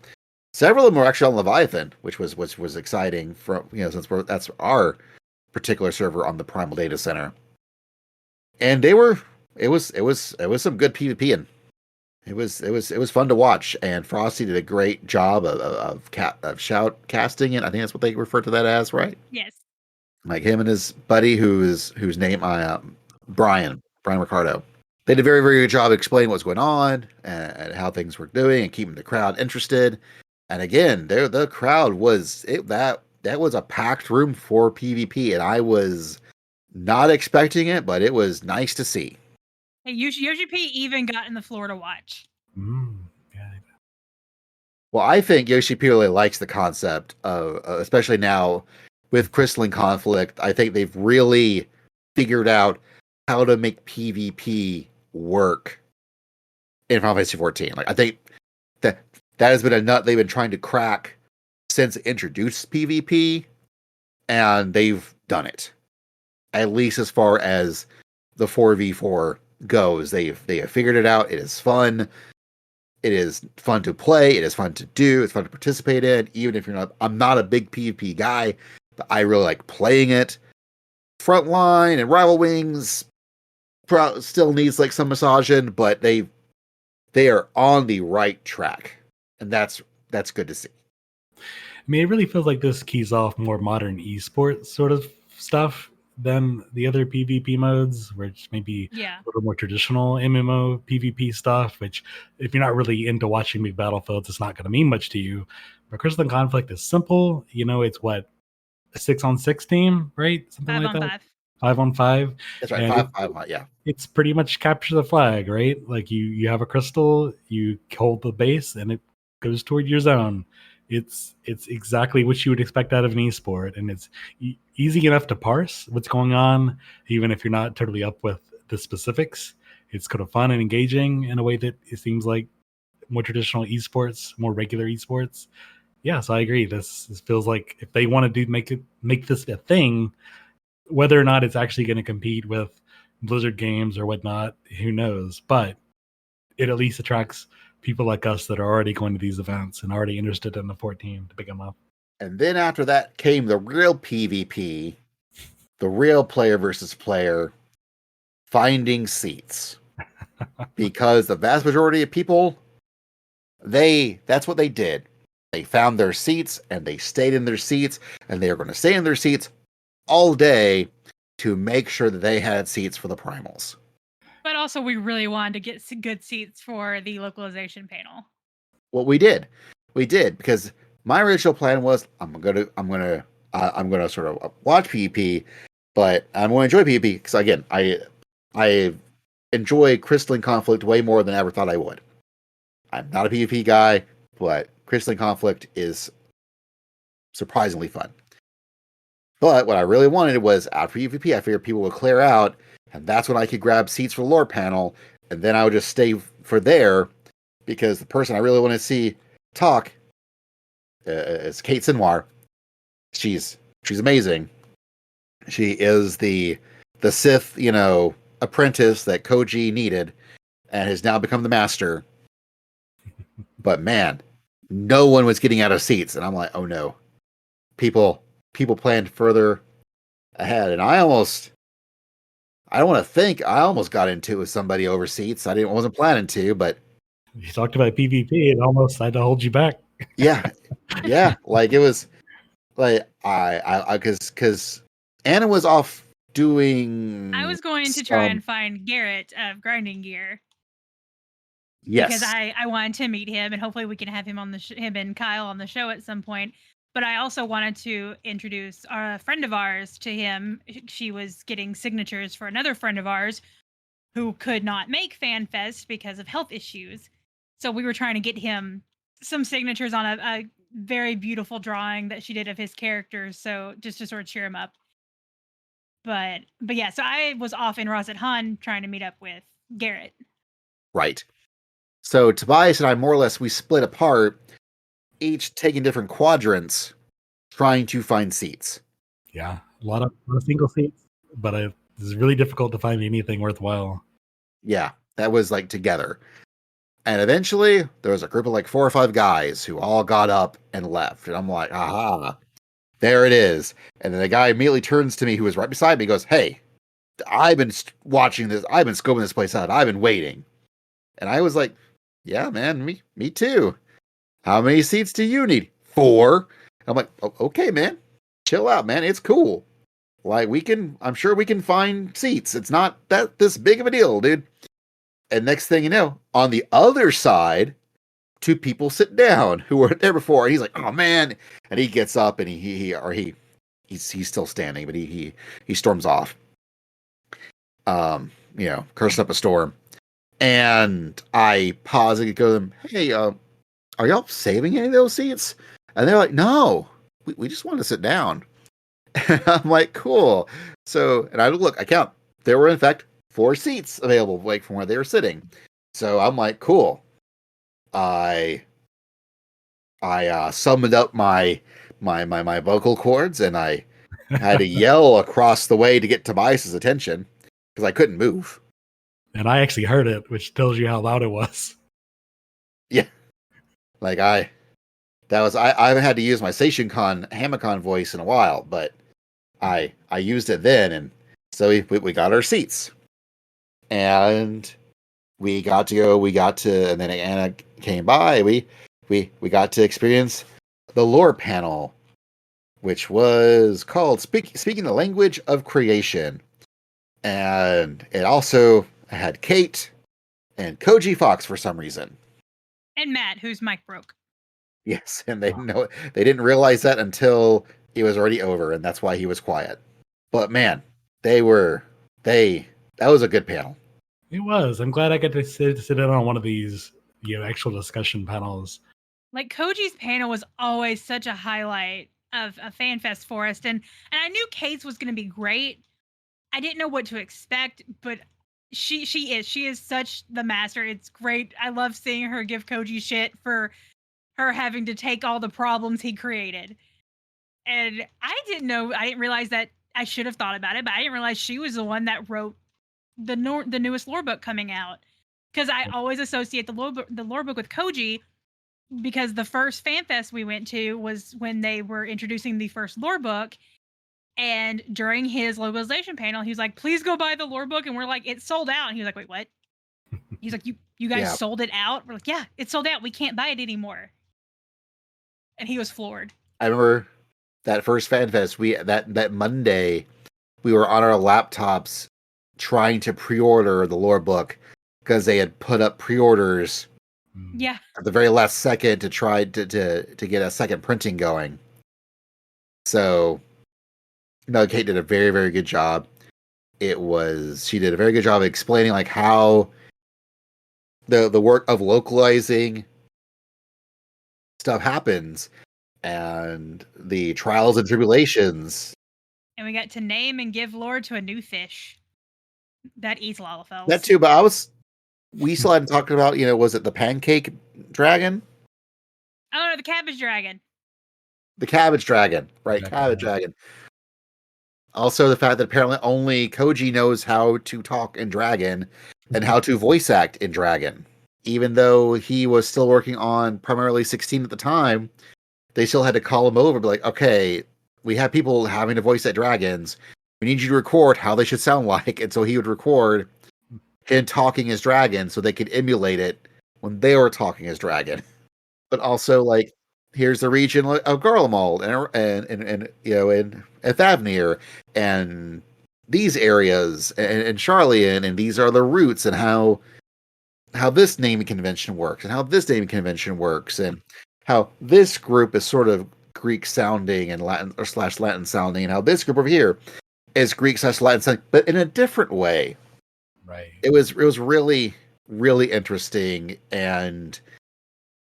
Several of them were actually on Leviathan, which was exciting from, since that's our particular server on the Primal data center. And it was some good PvP, and it was fun to watch. And Frosty did a great job of shout casting it. I think that's what they refer to that as, right? Yes. Like him and his buddy, whose name Brian Ricardo. They did a very, very good job explaining what's going on and how things were doing and keeping the crowd interested. And again, the crowd was that was a packed room for PvP, and I was not expecting it, but it was nice to see. Hey, YoshiP even got in the floor to watch. Yeah. Well, I think YoshiP really likes the concept of, especially now with Crystalline Conflict. I think they've really figured out how to make PvP work in Final Fantasy XIV. Like, I think that has been a nut they've been trying to crack since it introduced PvP, and they've done it. At least as far as the 4v4 goes, they have figured it out. It is fun. It is fun to play. It is fun to do. It's fun to participate in. Even if I'm not a big PvP guy, but I really like playing it. Frontline and Rival Wings still needs like some massaging, but they are on the right track, and that's good to see. I mean, it really feels like this keys off more modern esports sort of stuff than the other PvP modes, which may be a little more traditional MMO PvP stuff, which if you're not really into watching big battlefields, it's not going to mean much to you. But Crystalline Conflict is simple. It's what, a 6-on-6 team, right? Something 5 like on that. 5. 5-on-5. That's right. 5, yeah. It's pretty much capture the flag, right? Like you have a crystal, you hold the base, and it goes toward your zone. It's exactly what you would expect out of an esport, and it's easy enough to parse what's going on, even if you're not totally up with the specifics. It's kind of fun and engaging in a way that it seems like more traditional esports, more regular esports. Yeah, so I agree. This feels like if they want to make this a thing, whether or not it's actually going to compete with Blizzard games or whatnot, who knows? But it at least attracts people like us that are already going to these events and already interested in the 14 to pick them up. And then after that came the real PvP, the real player versus player, finding seats. Because the vast majority of people, that's what they did. They found their seats and they stayed in their seats, and they are going to stay in their seats all day to make sure that they had seats for the primals. But also, we really wanted to get good seats for the localization panel. Well, we did, because my original plan was I'm gonna sort of watch PvP, but I'm going to enjoy PvP because again, I enjoy Crystalline Conflict way more than I ever thought I would. I'm not a PvP guy, but Crystalline Conflict is surprisingly fun. But what I really wanted was after PvP, I figured people would clear out, and that's when I could grab seats for the lore panel, and then I would just stay for there, because the person I really want to see talk is Kate Sinwar. She's amazing. She is the Sith, apprentice that Koji needed, and has now become the master. But man, no one was getting out of seats, and I'm like, oh no, people planned further ahead, and I almost got into it with somebody over seats. Wasn't planning to, but You talked about PvP and almost had to hold you back. yeah, like it was like I because Anna was off doing. I was going to try and find Garrett of Grinding Gear. Yes, because I wanted to meet him, and hopefully we can have him on him and Kyle on the show at some point. But I also wanted to introduce a friend of ours to him. She was getting signatures for another friend of ours who could not make FanFest because of health issues. So we were trying to get him some signatures on a very beautiful drawing that she did of his characters. So just to sort of cheer him up. But yeah, so I was off in Rosette Han trying to meet up with Garrett. Right. So Tobias and I, more or less, we split apart, each taking different quadrants, trying to find seats. Yeah, a lot of single seats, but it's really difficult to find anything worthwhile. Yeah, that was like together. And eventually, there was a group of like 4 or 5 guys who all got up and left. And I'm like, aha, there it is. And then the guy immediately turns to me, who was right beside me, goes, hey, I've been watching this. I've been scoping this place out. I've been waiting. And I was like, yeah, man, me too. How many seats do you need? 4. I'm like, okay, man, chill out, man. It's cool. Like I'm sure we can find seats. It's not this big of a deal, dude. And next thing you know, on the other side, 2 people sit down who weren't there before. And he's like, oh man. And he gets up and he's still standing, but he storms off. Cursing up a storm. And I pause and go to them, hey, are y'all saving any of those seats? And they're like, no, we just want to sit down. And I'm like, cool. So, and I count. There were, in fact, 4 seats available, like from where they were sitting. So I'm like, cool. I summoned up my vocal cords, and I had to yell across the way to get Tobias's attention because I couldn't move. And I actually heard it, which tells you how loud it was. Yeah. Like I haven't had to use my Seishinkon Hamicon voice in a while, but I used it then, and so we got our seats. And we got to and then Anna came by, we got to experience the lore panel, which was called Speaking the Language of Creation. And it also had Kate and Koji Fox for some reason. And Matt, whose mic broke. Yes, and they didn't realize that until it was already over, and that's why he was quiet. But man, that was a good panel. It was. I'm glad I got to sit in on one of these, actual discussion panels. Like Koji's panel was always such a highlight of a FanFest for us, and I knew Kate's was going to be great. I didn't know what to expect, but she is such the master. It's great. I love seeing her give Koji shit for her having to take all the problems he created. And I didn't realize that. I should have thought about it, but I didn't realize she was the one that wrote the newest lore book coming out. Because I always associate the lore book with Koji, because the first FanFest we went to was when they were introducing the first lore book. And during his localization panel, he was like, please go buy the lore book. And we're like, it's sold out. And he was like, wait, what? He's like, you guys sold it out? We're like, yeah, it's sold out. We can't buy it anymore. And he was floored. I remember that first FanFest, that Monday, we were on our laptops trying to pre-order the lore book because they had put up pre-orders at the very last second to try to get a second printing going. So no, Kate did a very, very good job. She did a very good job of explaining like how the work of localizing stuff happens and the trials and tribulations. And we got to name and give lore to a new fish that eats Lalafels. That too, but we still hadn't talked about, was it the pancake dragon? Oh no, the cabbage dragon. The cabbage dragon, right? Yeah, Cabbage dragon. Also, the fact that apparently only Koji knows how to talk in dragon and how to voice act in dragon. Even though he was still working on primarily 16 at the time, they still had to call him over, be like, okay, we have people having to voice act dragons. We need you to record how they should sound like. And so he would record him talking as dragon so they could emulate it when they were talking as dragon. But also, like, here's the region of Garlemald and Thavnir and these areas and Charlian, and these are the roots and how this naming convention works and how this naming convention works and how this group is sort of Greek sounding and Latin or / Latin sounding, and how this group over here is Greek / Latin sounding, but in a different way. Right. It was really, really interesting, and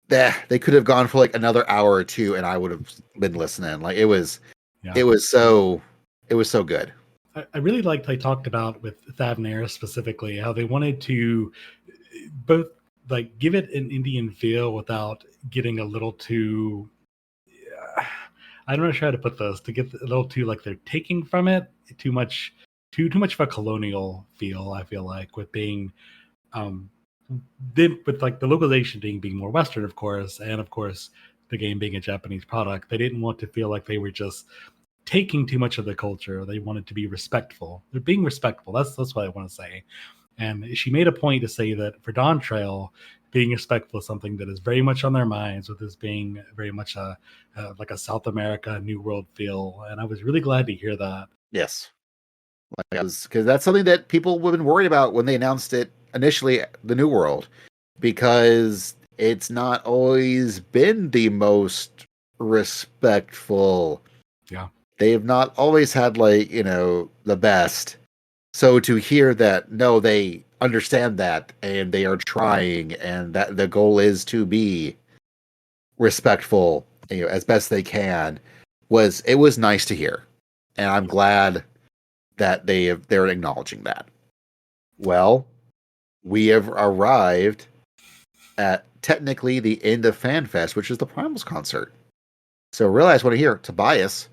they could have gone for like another hour or two, and I would have been listening. Like it was so good. I really liked they talked about with Thavnir specifically how they wanted to both like give it an Indian feel without getting a little too. I don't know how to put this, to get a little too like they're taking from it too much of a colonial feel. I feel like with being with like the localization being more Western, of course, and of course the game being a Japanese product, they didn't want to feel like they were just taking too much of the culture. They wanted to be respectful. They're being respectful. That's what I want to say. And she made a point to say that for Dawntrail, being respectful is something that is very much on their minds, with this being very much like a South America New World feel. And I was really glad to hear that. Yes, because that's something that people have been worried about when they announced it initially, the New World, because it's not always been the most respectful. Yeah. They have not always had the best. So to hear that, no, they understand that and they are trying, and that the goal is to be respectful, as best they can, it was nice to hear. And I'm glad that they're acknowledging that. Well, we have arrived at technically the end of FanFest, which is the Primals concert. So really, I just want to hear, Tobias,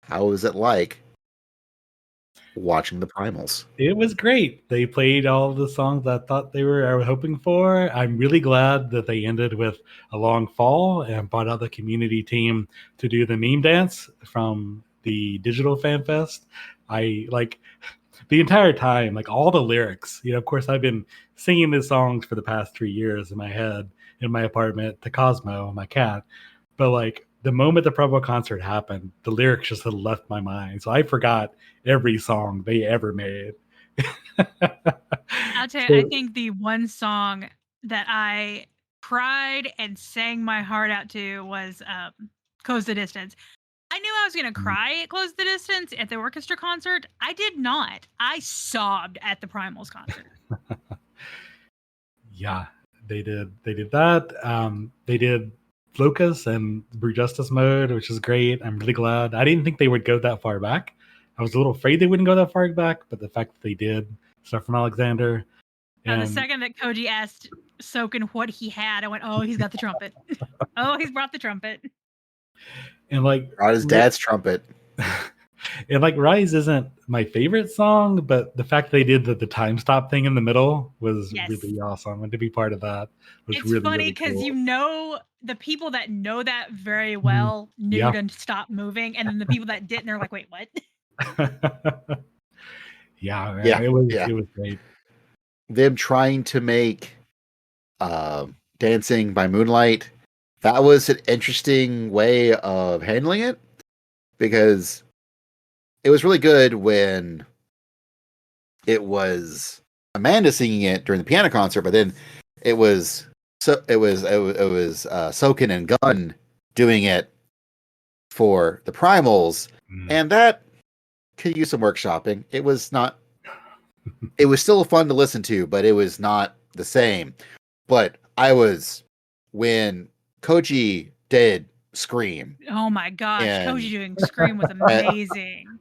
how was it like watching the Primals? It was great. They played all the songs I thought I was hoping for. I'm really glad that they ended with a long fall and brought out the community team to do the meme dance from the digital FanFest. I like the entire time, like all the lyrics. Of course, I've been singing the songs for the past 3 years in my head in my apartment to Cosmo, my cat. But like the moment the promo concert happened, the lyrics just had left my mind. So I forgot every song they ever made. I'll tell you, I think the one song that I cried and sang my heart out to was Close the Distance. I knew I was going to cry at Close the Distance at the orchestra concert. I did not. I sobbed at the Primals concert. Yeah, they did that. They did Locus and Brew Justice mode, which is great. I'm really glad. I didn't think they would go that far back. I was a little afraid they wouldn't go that far back, but the fact that they did, stuff from Alexander. And the second that Koji asked Soken what he had, I went, oh, he's got the trumpet. Oh, he's brought the trumpet. And like brought his dad's trumpet. And like Rise isn't my favorite song, but the fact they did the time stop thing in the middle was really awesome. And to be part of that was it's really funny because cool. The people that know that very well knew to stop moving, and then the people that didn't, they're like, wait, what? It was great. Them trying to make Dancing by Moonlight, that was an interesting way of handling it, because it was really good when it was Amanda singing it during the piano concert, but then it was Soken and Gunn doing it for the Primals, and that could use some workshopping. It was not. It was still fun to listen to, but it was not the same. But when Koji did Scream. Oh my gosh, Koji doing Scream was amazing.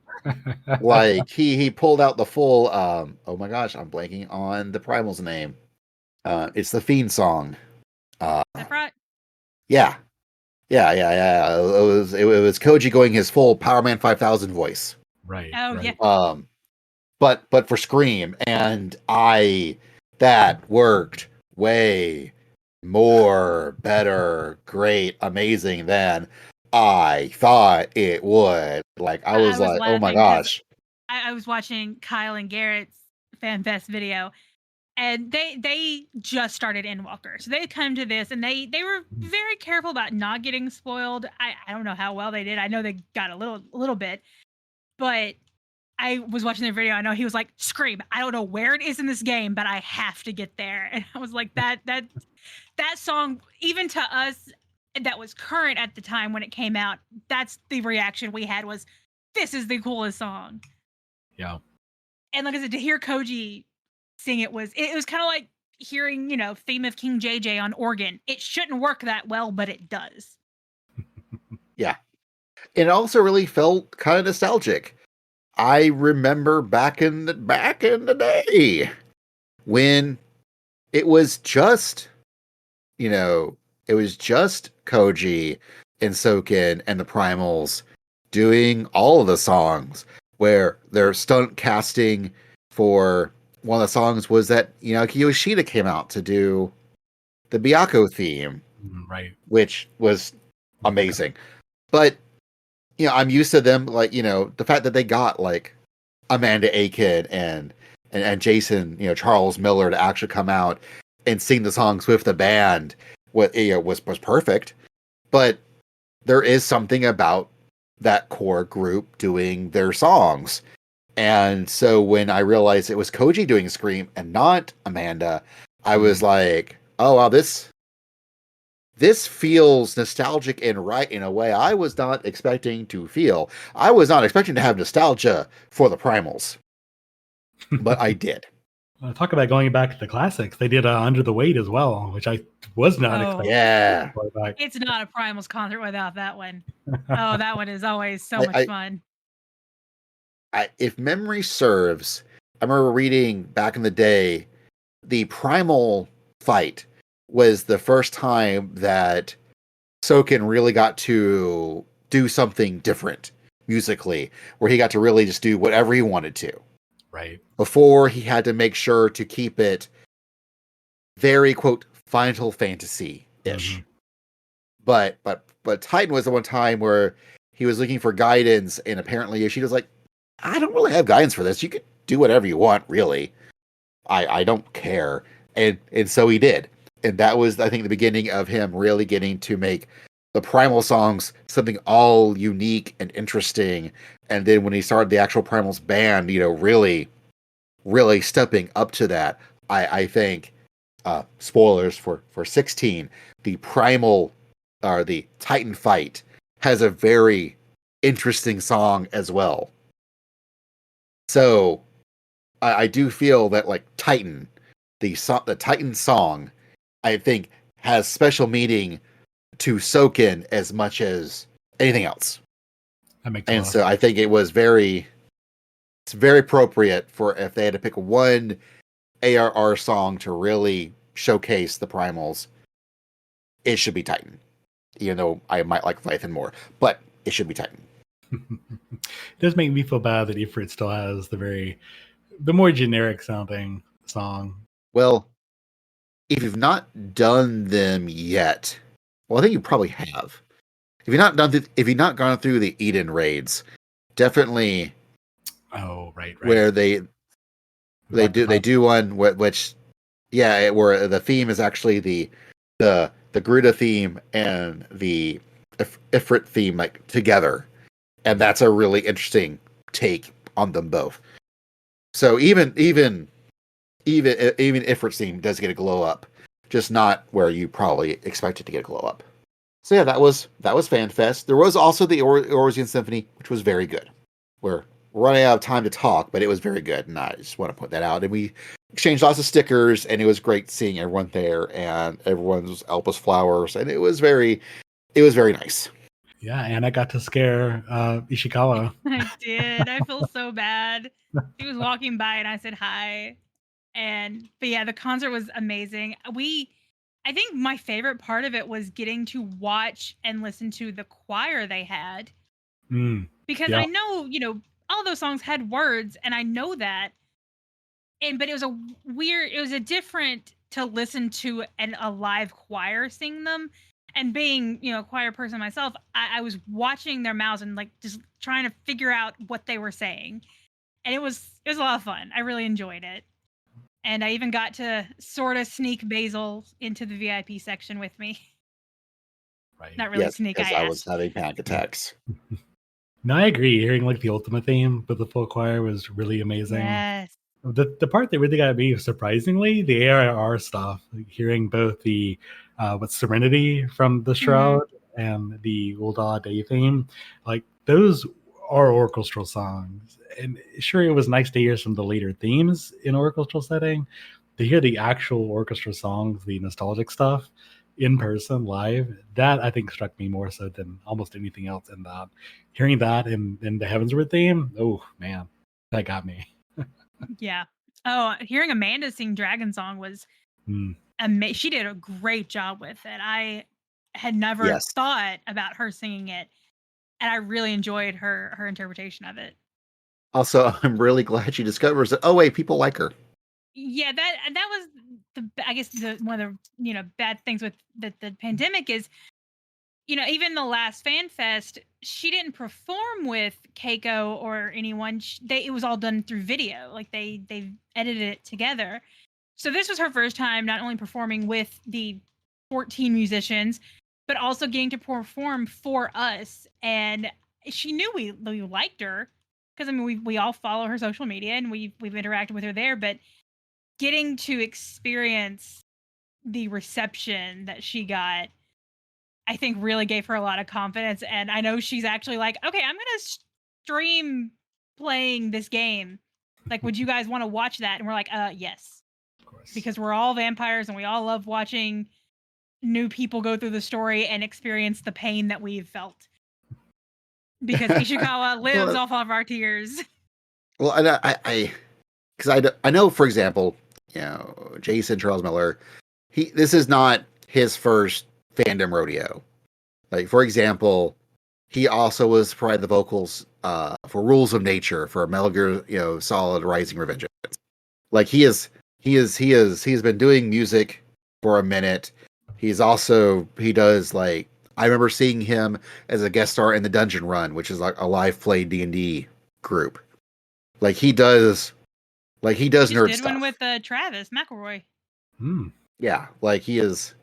Like he pulled out the full oh my gosh, I'm blanking on the Primal's name. It's the Fiend song. Sephiroth? Yeah. Yeah. It was Koji going his full Power Man 5000 voice. Right. Oh, right. yeah. But for Scream, and that worked way more, better, great, amazing than I thought it would. Like I was like, oh my laughing 'cause gosh. I was watching Kyle and Garrett's FanFest video, and they just started Endwalker, so they come to this and they were very careful about not getting spoiled. I don't know how well they did. I know they got a little bit, but I was watching their video. I know he was like, "Scream! I don't know where it is in this game, but I have to get there." And I was like, that song, even to us, that was current at the time when it came out. That's the reaction we had was, "This is the coolest song." Yeah. And like I said, to hear Koji sing it was kind of like hearing, Theme of King JJ on organ. It shouldn't work that well, but it does. Yeah. It also really felt kind of nostalgic. I remember back in the day when it was just, it was just Koji and Soken and the Primals doing all of the songs, where their stunt casting for one of the songs was that, Kiyoshida came out to do the Byakuya theme, Right. which was amazing. But I'm used to them, like, the fact that they got like Amanda Aiken and Jason, Charles Miller to actually come out and sing the songs with the band was perfect. But there is something about that core group doing their songs. And so when I realized it was Koji doing Scream and not Amanda, I was like, oh wow, this feels nostalgic and right in a way I was not expecting to feel. I was not expecting to have nostalgia for the Primals, but I did. Talk about going back to the classics. They did Under the Weight as well, which I was not expecting. Yeah. It's not a Primals concert without that one. Oh, that one is always so much fun. If memory serves, I remember reading back in the day, the Primal fight was the first time that Soken really got to do something different musically, where he got to really just do whatever he wanted to. Right. Before, he had to make sure to keep it very, quote, Final Fantasy-ish. Mm-hmm. But Titan was the one time where he was looking for guidance, and apparently Yoshida's like, I don't really have guidance for this. You can do whatever you want, really. I don't care. And so he did. And that was, I think, the beginning of him really getting to make the Primal songs something all unique and interesting. And then when he started the actual Primals band, really, really stepping up to that, I think, spoilers for 16, the Primal, or the Titan fight, has a very interesting song as well. So I do feel that, like, Titan, the Titan song, I think, has special meaning to Soken as much as anything else. That makes and so I think it's very appropriate for if they had to pick one ARR song to really showcase the Primals, it should be Titan. Even though I might like Leviathan more, but it should be Titan. It does make me feel bad that Ifrit still has the more generic sounding song. Well, if you've not done them yet, well, I think you probably have. If you've not gone through the Eden raids, definitely. Oh, right. Where they do one which, where the theme is actually the Gruta theme and the Ifrit theme, like, together, and that's a really interesting take on them both. So even Ifrit's theme does get a glow up, just not where you probably expected to get a glow up. So yeah, that was FanFest. There was also the Orosian Symphony, which was very good. We're running out of time to talk, but it was very good, and I just want to put that out. And we exchanged lots of stickers, and it was great seeing everyone there, and everyone's Elpis flowers, and it was very nice. Yeah, and I got to scare Ishikawa. I did. I feel so bad. She was walking by, and I said hi. But yeah, the concert was amazing. I think my favorite part of it was getting to watch and listen to the choir they had. Because Yeah. I know, all those songs had words, and I know that. But it was a different to listen to a live choir sing them. And being, a choir person myself, I was watching their mouths and like just trying to figure out what they were saying. And it was a lot of fun. I really enjoyed it. And I even got to sort of sneak Basil into the VIP section with me. Right. Not really Yes, sneak, because I I was asked. having panic attacks. No, I agree. Hearing like the ultimate theme with the full choir was really amazing. Yes. The part that really got me, surprisingly, the ARR stuff. Like hearing both the Serenity from the Shroud and the Ulda Day theme, like those are orchestral songs. And sure, it was nice to hear some of the later themes in orchestral setting. To hear the actual orchestral songs, the nostalgic stuff in person live, that I think struck me more so than almost anything else in that. Hearing that in the Heavensward theme, oh man, that got me. Yeah. Oh, hearing Amanda sing Dragon Song was amazing. She did a great job with it. I had never Yes. thought about her singing it, and I really enjoyed her interpretation of it. Also, I'm really glad she discovers that, oh, wait, people like her. Yeah, that was I guess one of the bad things with the pandemic is, even the last FanFest, she didn't perform with Keiko or anyone. It was all done through video. Like they edited it together. So this was her first time not only performing with the 14 musicians, but also getting to perform for us. And she knew we liked her because we all follow her social media and we've interacted with her there. But getting to experience the reception that she got, I think really gave her a lot of confidence. And I know she's actually like, okay, I'm going to stream playing this game. Like, would you guys want to watch that? And we're like, yes. Of course. Because we're all vampires and we all love watching new people go through the story and experience the pain that we've felt. Because Ishikawa lives off of our tears. Well, I know, for example, Jason Charles Miller, this is not his first fandom rodeo. Like, for example, he also was provided the vocals for Rules of Nature for Metal Gear, Solid Rising Revengeance. Like he has been doing music for a minute. He does like, I remember seeing him as a guest star in the Dungeon Run, which is like a live play D&D group. Like he does nerd did stuff. One with Travis McElroy. Yeah, like he is.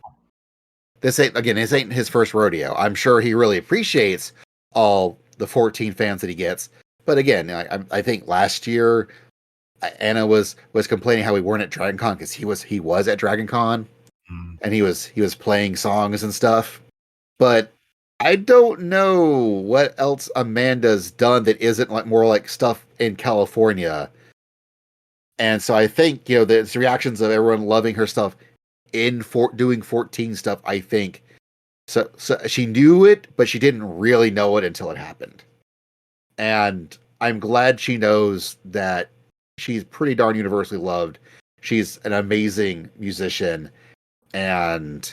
This ain't his first rodeo. I'm sure he really appreciates all the 14 fans that he gets. But again, I think last year Anna was complaining how we weren't at DragonCon because he was at DragonCon and he was playing songs and stuff. But I don't know what else Amanda's done that isn't like more like stuff in California. And so I think the reactions of everyone loving her stuff in doing 14 stuff. I think so she knew it, but she didn't really know it until it happened. And I'm glad she knows that she's pretty darn universally loved. She's an amazing musician, and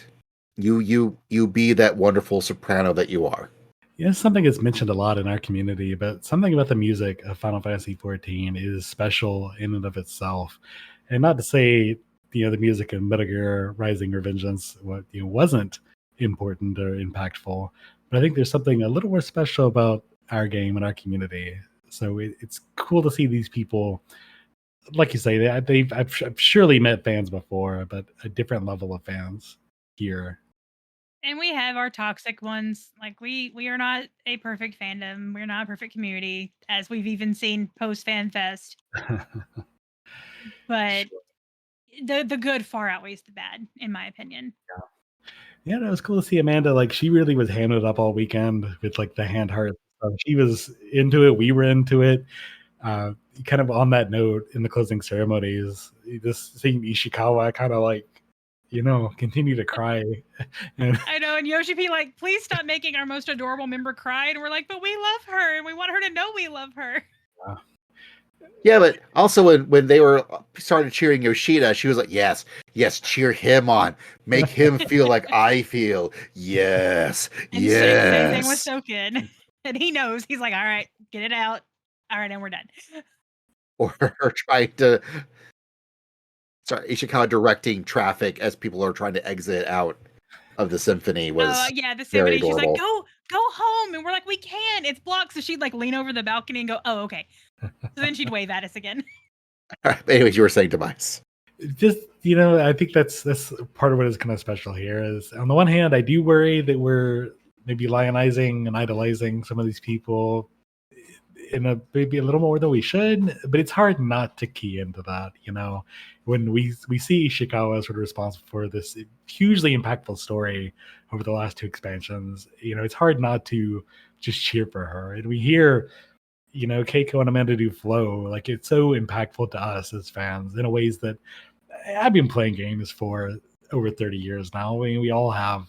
you be that wonderful soprano that you are. Yeah, something that's mentioned a lot in our community, but something about the music of Final Fantasy XIV is special in and of itself. And not to say, the music of Metal Gear Rising Revengeance wasn't important or impactful, but I think there's something a little more special about our game and our community. So it's cool to see these people, like you say, I've surely met fans before, but a different level of fans here. And we have our toxic ones. Like we are not a perfect fandom. We're not a perfect community, as we've even seen post FanFest. But the good far outweighs the bad, in my opinion. Yeah, it was cool to see Amanda. Like she really was hamming it up all weekend with like the hand heart. She was into it. We were into it. Kind of on that note, in the closing ceremonies, just seeing Ishikawa kind of like, continue to cry. I know, and Yoshi P like, please stop making our most adorable member cry. And we're like, but we love her, and we want her to know we love her. Yeah, but also when they were started cheering Yoshida, she was like, "Yes, yes, cheer him on, make him feel like I feel. Yes, And same thing with yes." Soken. And he knows. He's like, all right, get it out. All right, and we're done. Or her trying to, sorry, Ishikawa directing traffic as people are trying to exit out of the symphony was Yeah, the very symphony. She's like, adorable. go home. And we're like, we can't. It's blocked. So she'd like lean over the balcony and go, oh, okay. So then she'd wave at us again. All right, anyways, you were saying Demise. Just, I think that's part of what is kind of special here. Is on the one hand, I do worry that we're maybe lionizing and idolizing some of these people in maybe a little more than we should, but it's hard not to key into that. When we see Ishikawa sort of responsible for this hugely impactful story over the last 2 expansions, it's hard not to just cheer for her. And we hear Keiko and Amanda do flow, like it's so impactful to us as fans in a ways that I've been playing games for over 30 years now. I mean, we all have.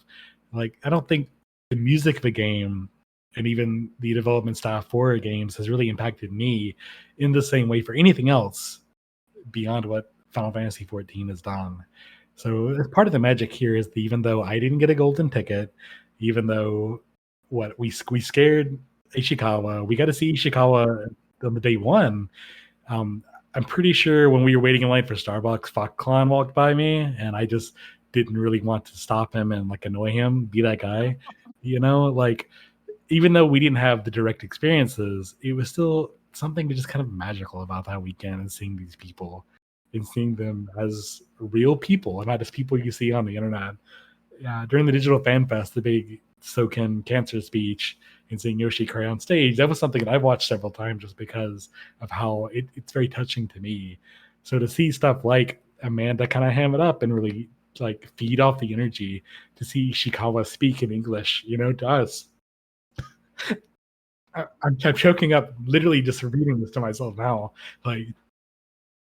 Like, I don't think the music of a game and even the development staff for games has really impacted me in the same way for anything else beyond what Final Fantasy XIV has done. So part of the magic here is that even though I didn't get a golden ticket, even though we scared Ishikawa, we got to see Ishikawa on the day one. I'm pretty sure when we were waiting in line for Starbucks, Foxclan walked by me, and I just didn't really want to stop him and like annoy him, be that guy. Like, even though we didn't have the direct experiences, it was still something just kind of magical about that weekend and seeing these people and seeing them as real people and not as people you see on the internet. During the Digital FanFest, the big Soken cancer speech and seeing Yoshi cry on stage, that was something that I've watched several times just because of how it's very touching to me. So to see stuff like Amanda kind of ham it up and really like feed off the energy, to see Ishikawa speak in English, to us. I'm choking up literally just reading this to myself now. Like,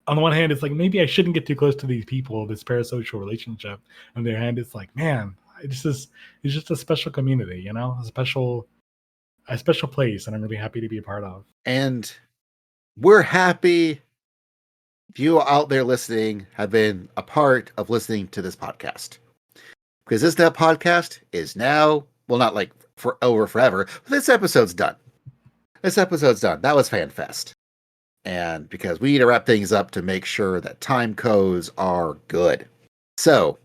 on the one hand, it's like maybe I shouldn't get too close to these people, this parasocial relationship. On the other hand, it's like, man, it's just a special community, a special place, and I'm really happy to be a part of. And we're happy you out there listening have been a part of listening to this podcast. Because this podcast is now, well, not like forever, but this episode's done. That was FanFest. And because we need to wrap things up to make sure that time codes are good. So,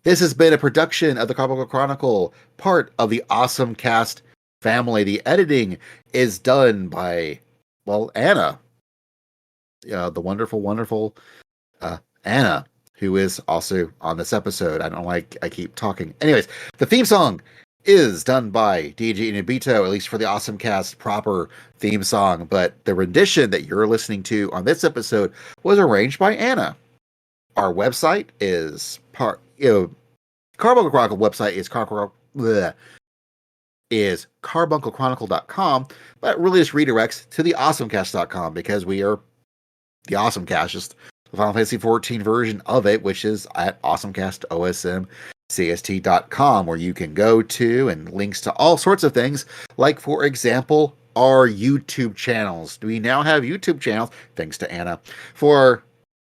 this has been a production of the Carbuncle Chronicle, part of the Awesome Cast family. The editing is done by, Anna. The wonderful Anna, who is also on this episode. I don't like I keep talking. Anyways, the theme song is done by DJ Inubito, at least for the Awesome Cast proper theme song, but the rendition that you're listening to on this episode was arranged by Anna. Our website is Carbuncle Chronicle website is carbunclechronicle.com, but really just redirects to the awesomecast.com because we are the Awesome Cast, just the Final Fantasy XIV version of it, which is at awesomecastosmcst.com, where you can go to and links to all sorts of things, like, for example, our YouTube channels. We now have YouTube channels, thanks to Anna, for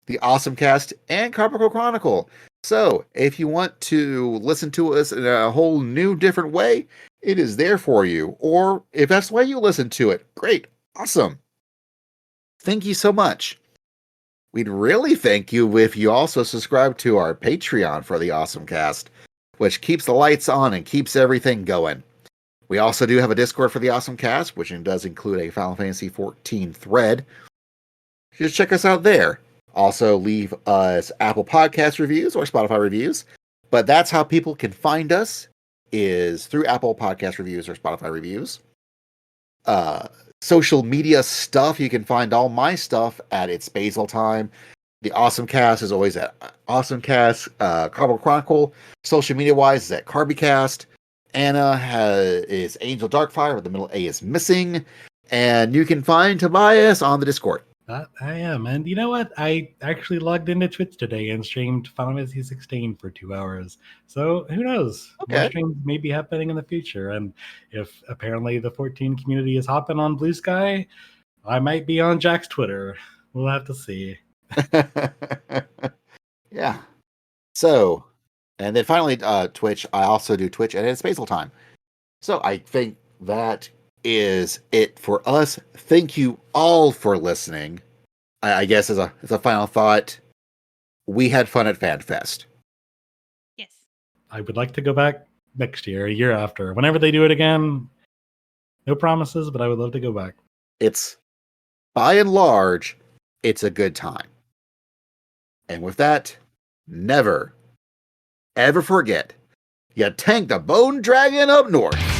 the Awesome Cast and Carbuncle Chronicle. So, if you want to listen to us in a whole new, different way, it is there for you. Or if that's the way you listen to it, great, awesome. Thank you so much. We'd really thank you if you also subscribe to our Patreon for the Awesome Cast, which keeps the lights on and keeps everything going. We also do have a Discord for the Awesome Cast, which does include a Final Fantasy XIV thread. Just check us out there. Also, leave us Apple Podcast reviews or Spotify reviews. But that's how people can find us, is through Apple Podcast reviews or Spotify reviews. Social media stuff, you can find all my stuff at It's Basil Time. The Awesome Cast is always at Awesome Cast. Carbuncle Chronicle, social media wise, is at Carbicast. Anna is Angel Darkfire, but the middle A is missing. And you can find Tobias on the Discord. That I am. And you know what? I actually logged into Twitch today and streamed Final Fantasy XVI for 2 hours. So who knows? Okay. More streams may be happening in the future. And if apparently the 14 community is hopping on Blue Sky, I might be on Jack's Twitter. We'll have to see. Yeah. So, and then finally, Twitch. I also do Twitch and it's Basil time. So I think that is it for us. Thank you all for listening. I guess as a final thought, we had fun at FanFest. Yes. I would like to go back next year, a year after, whenever they do it again. No promises, but I would love to go back. It's, by and large, it's a good time. And with that, never, ever forget, you tanked a bone dragon up north.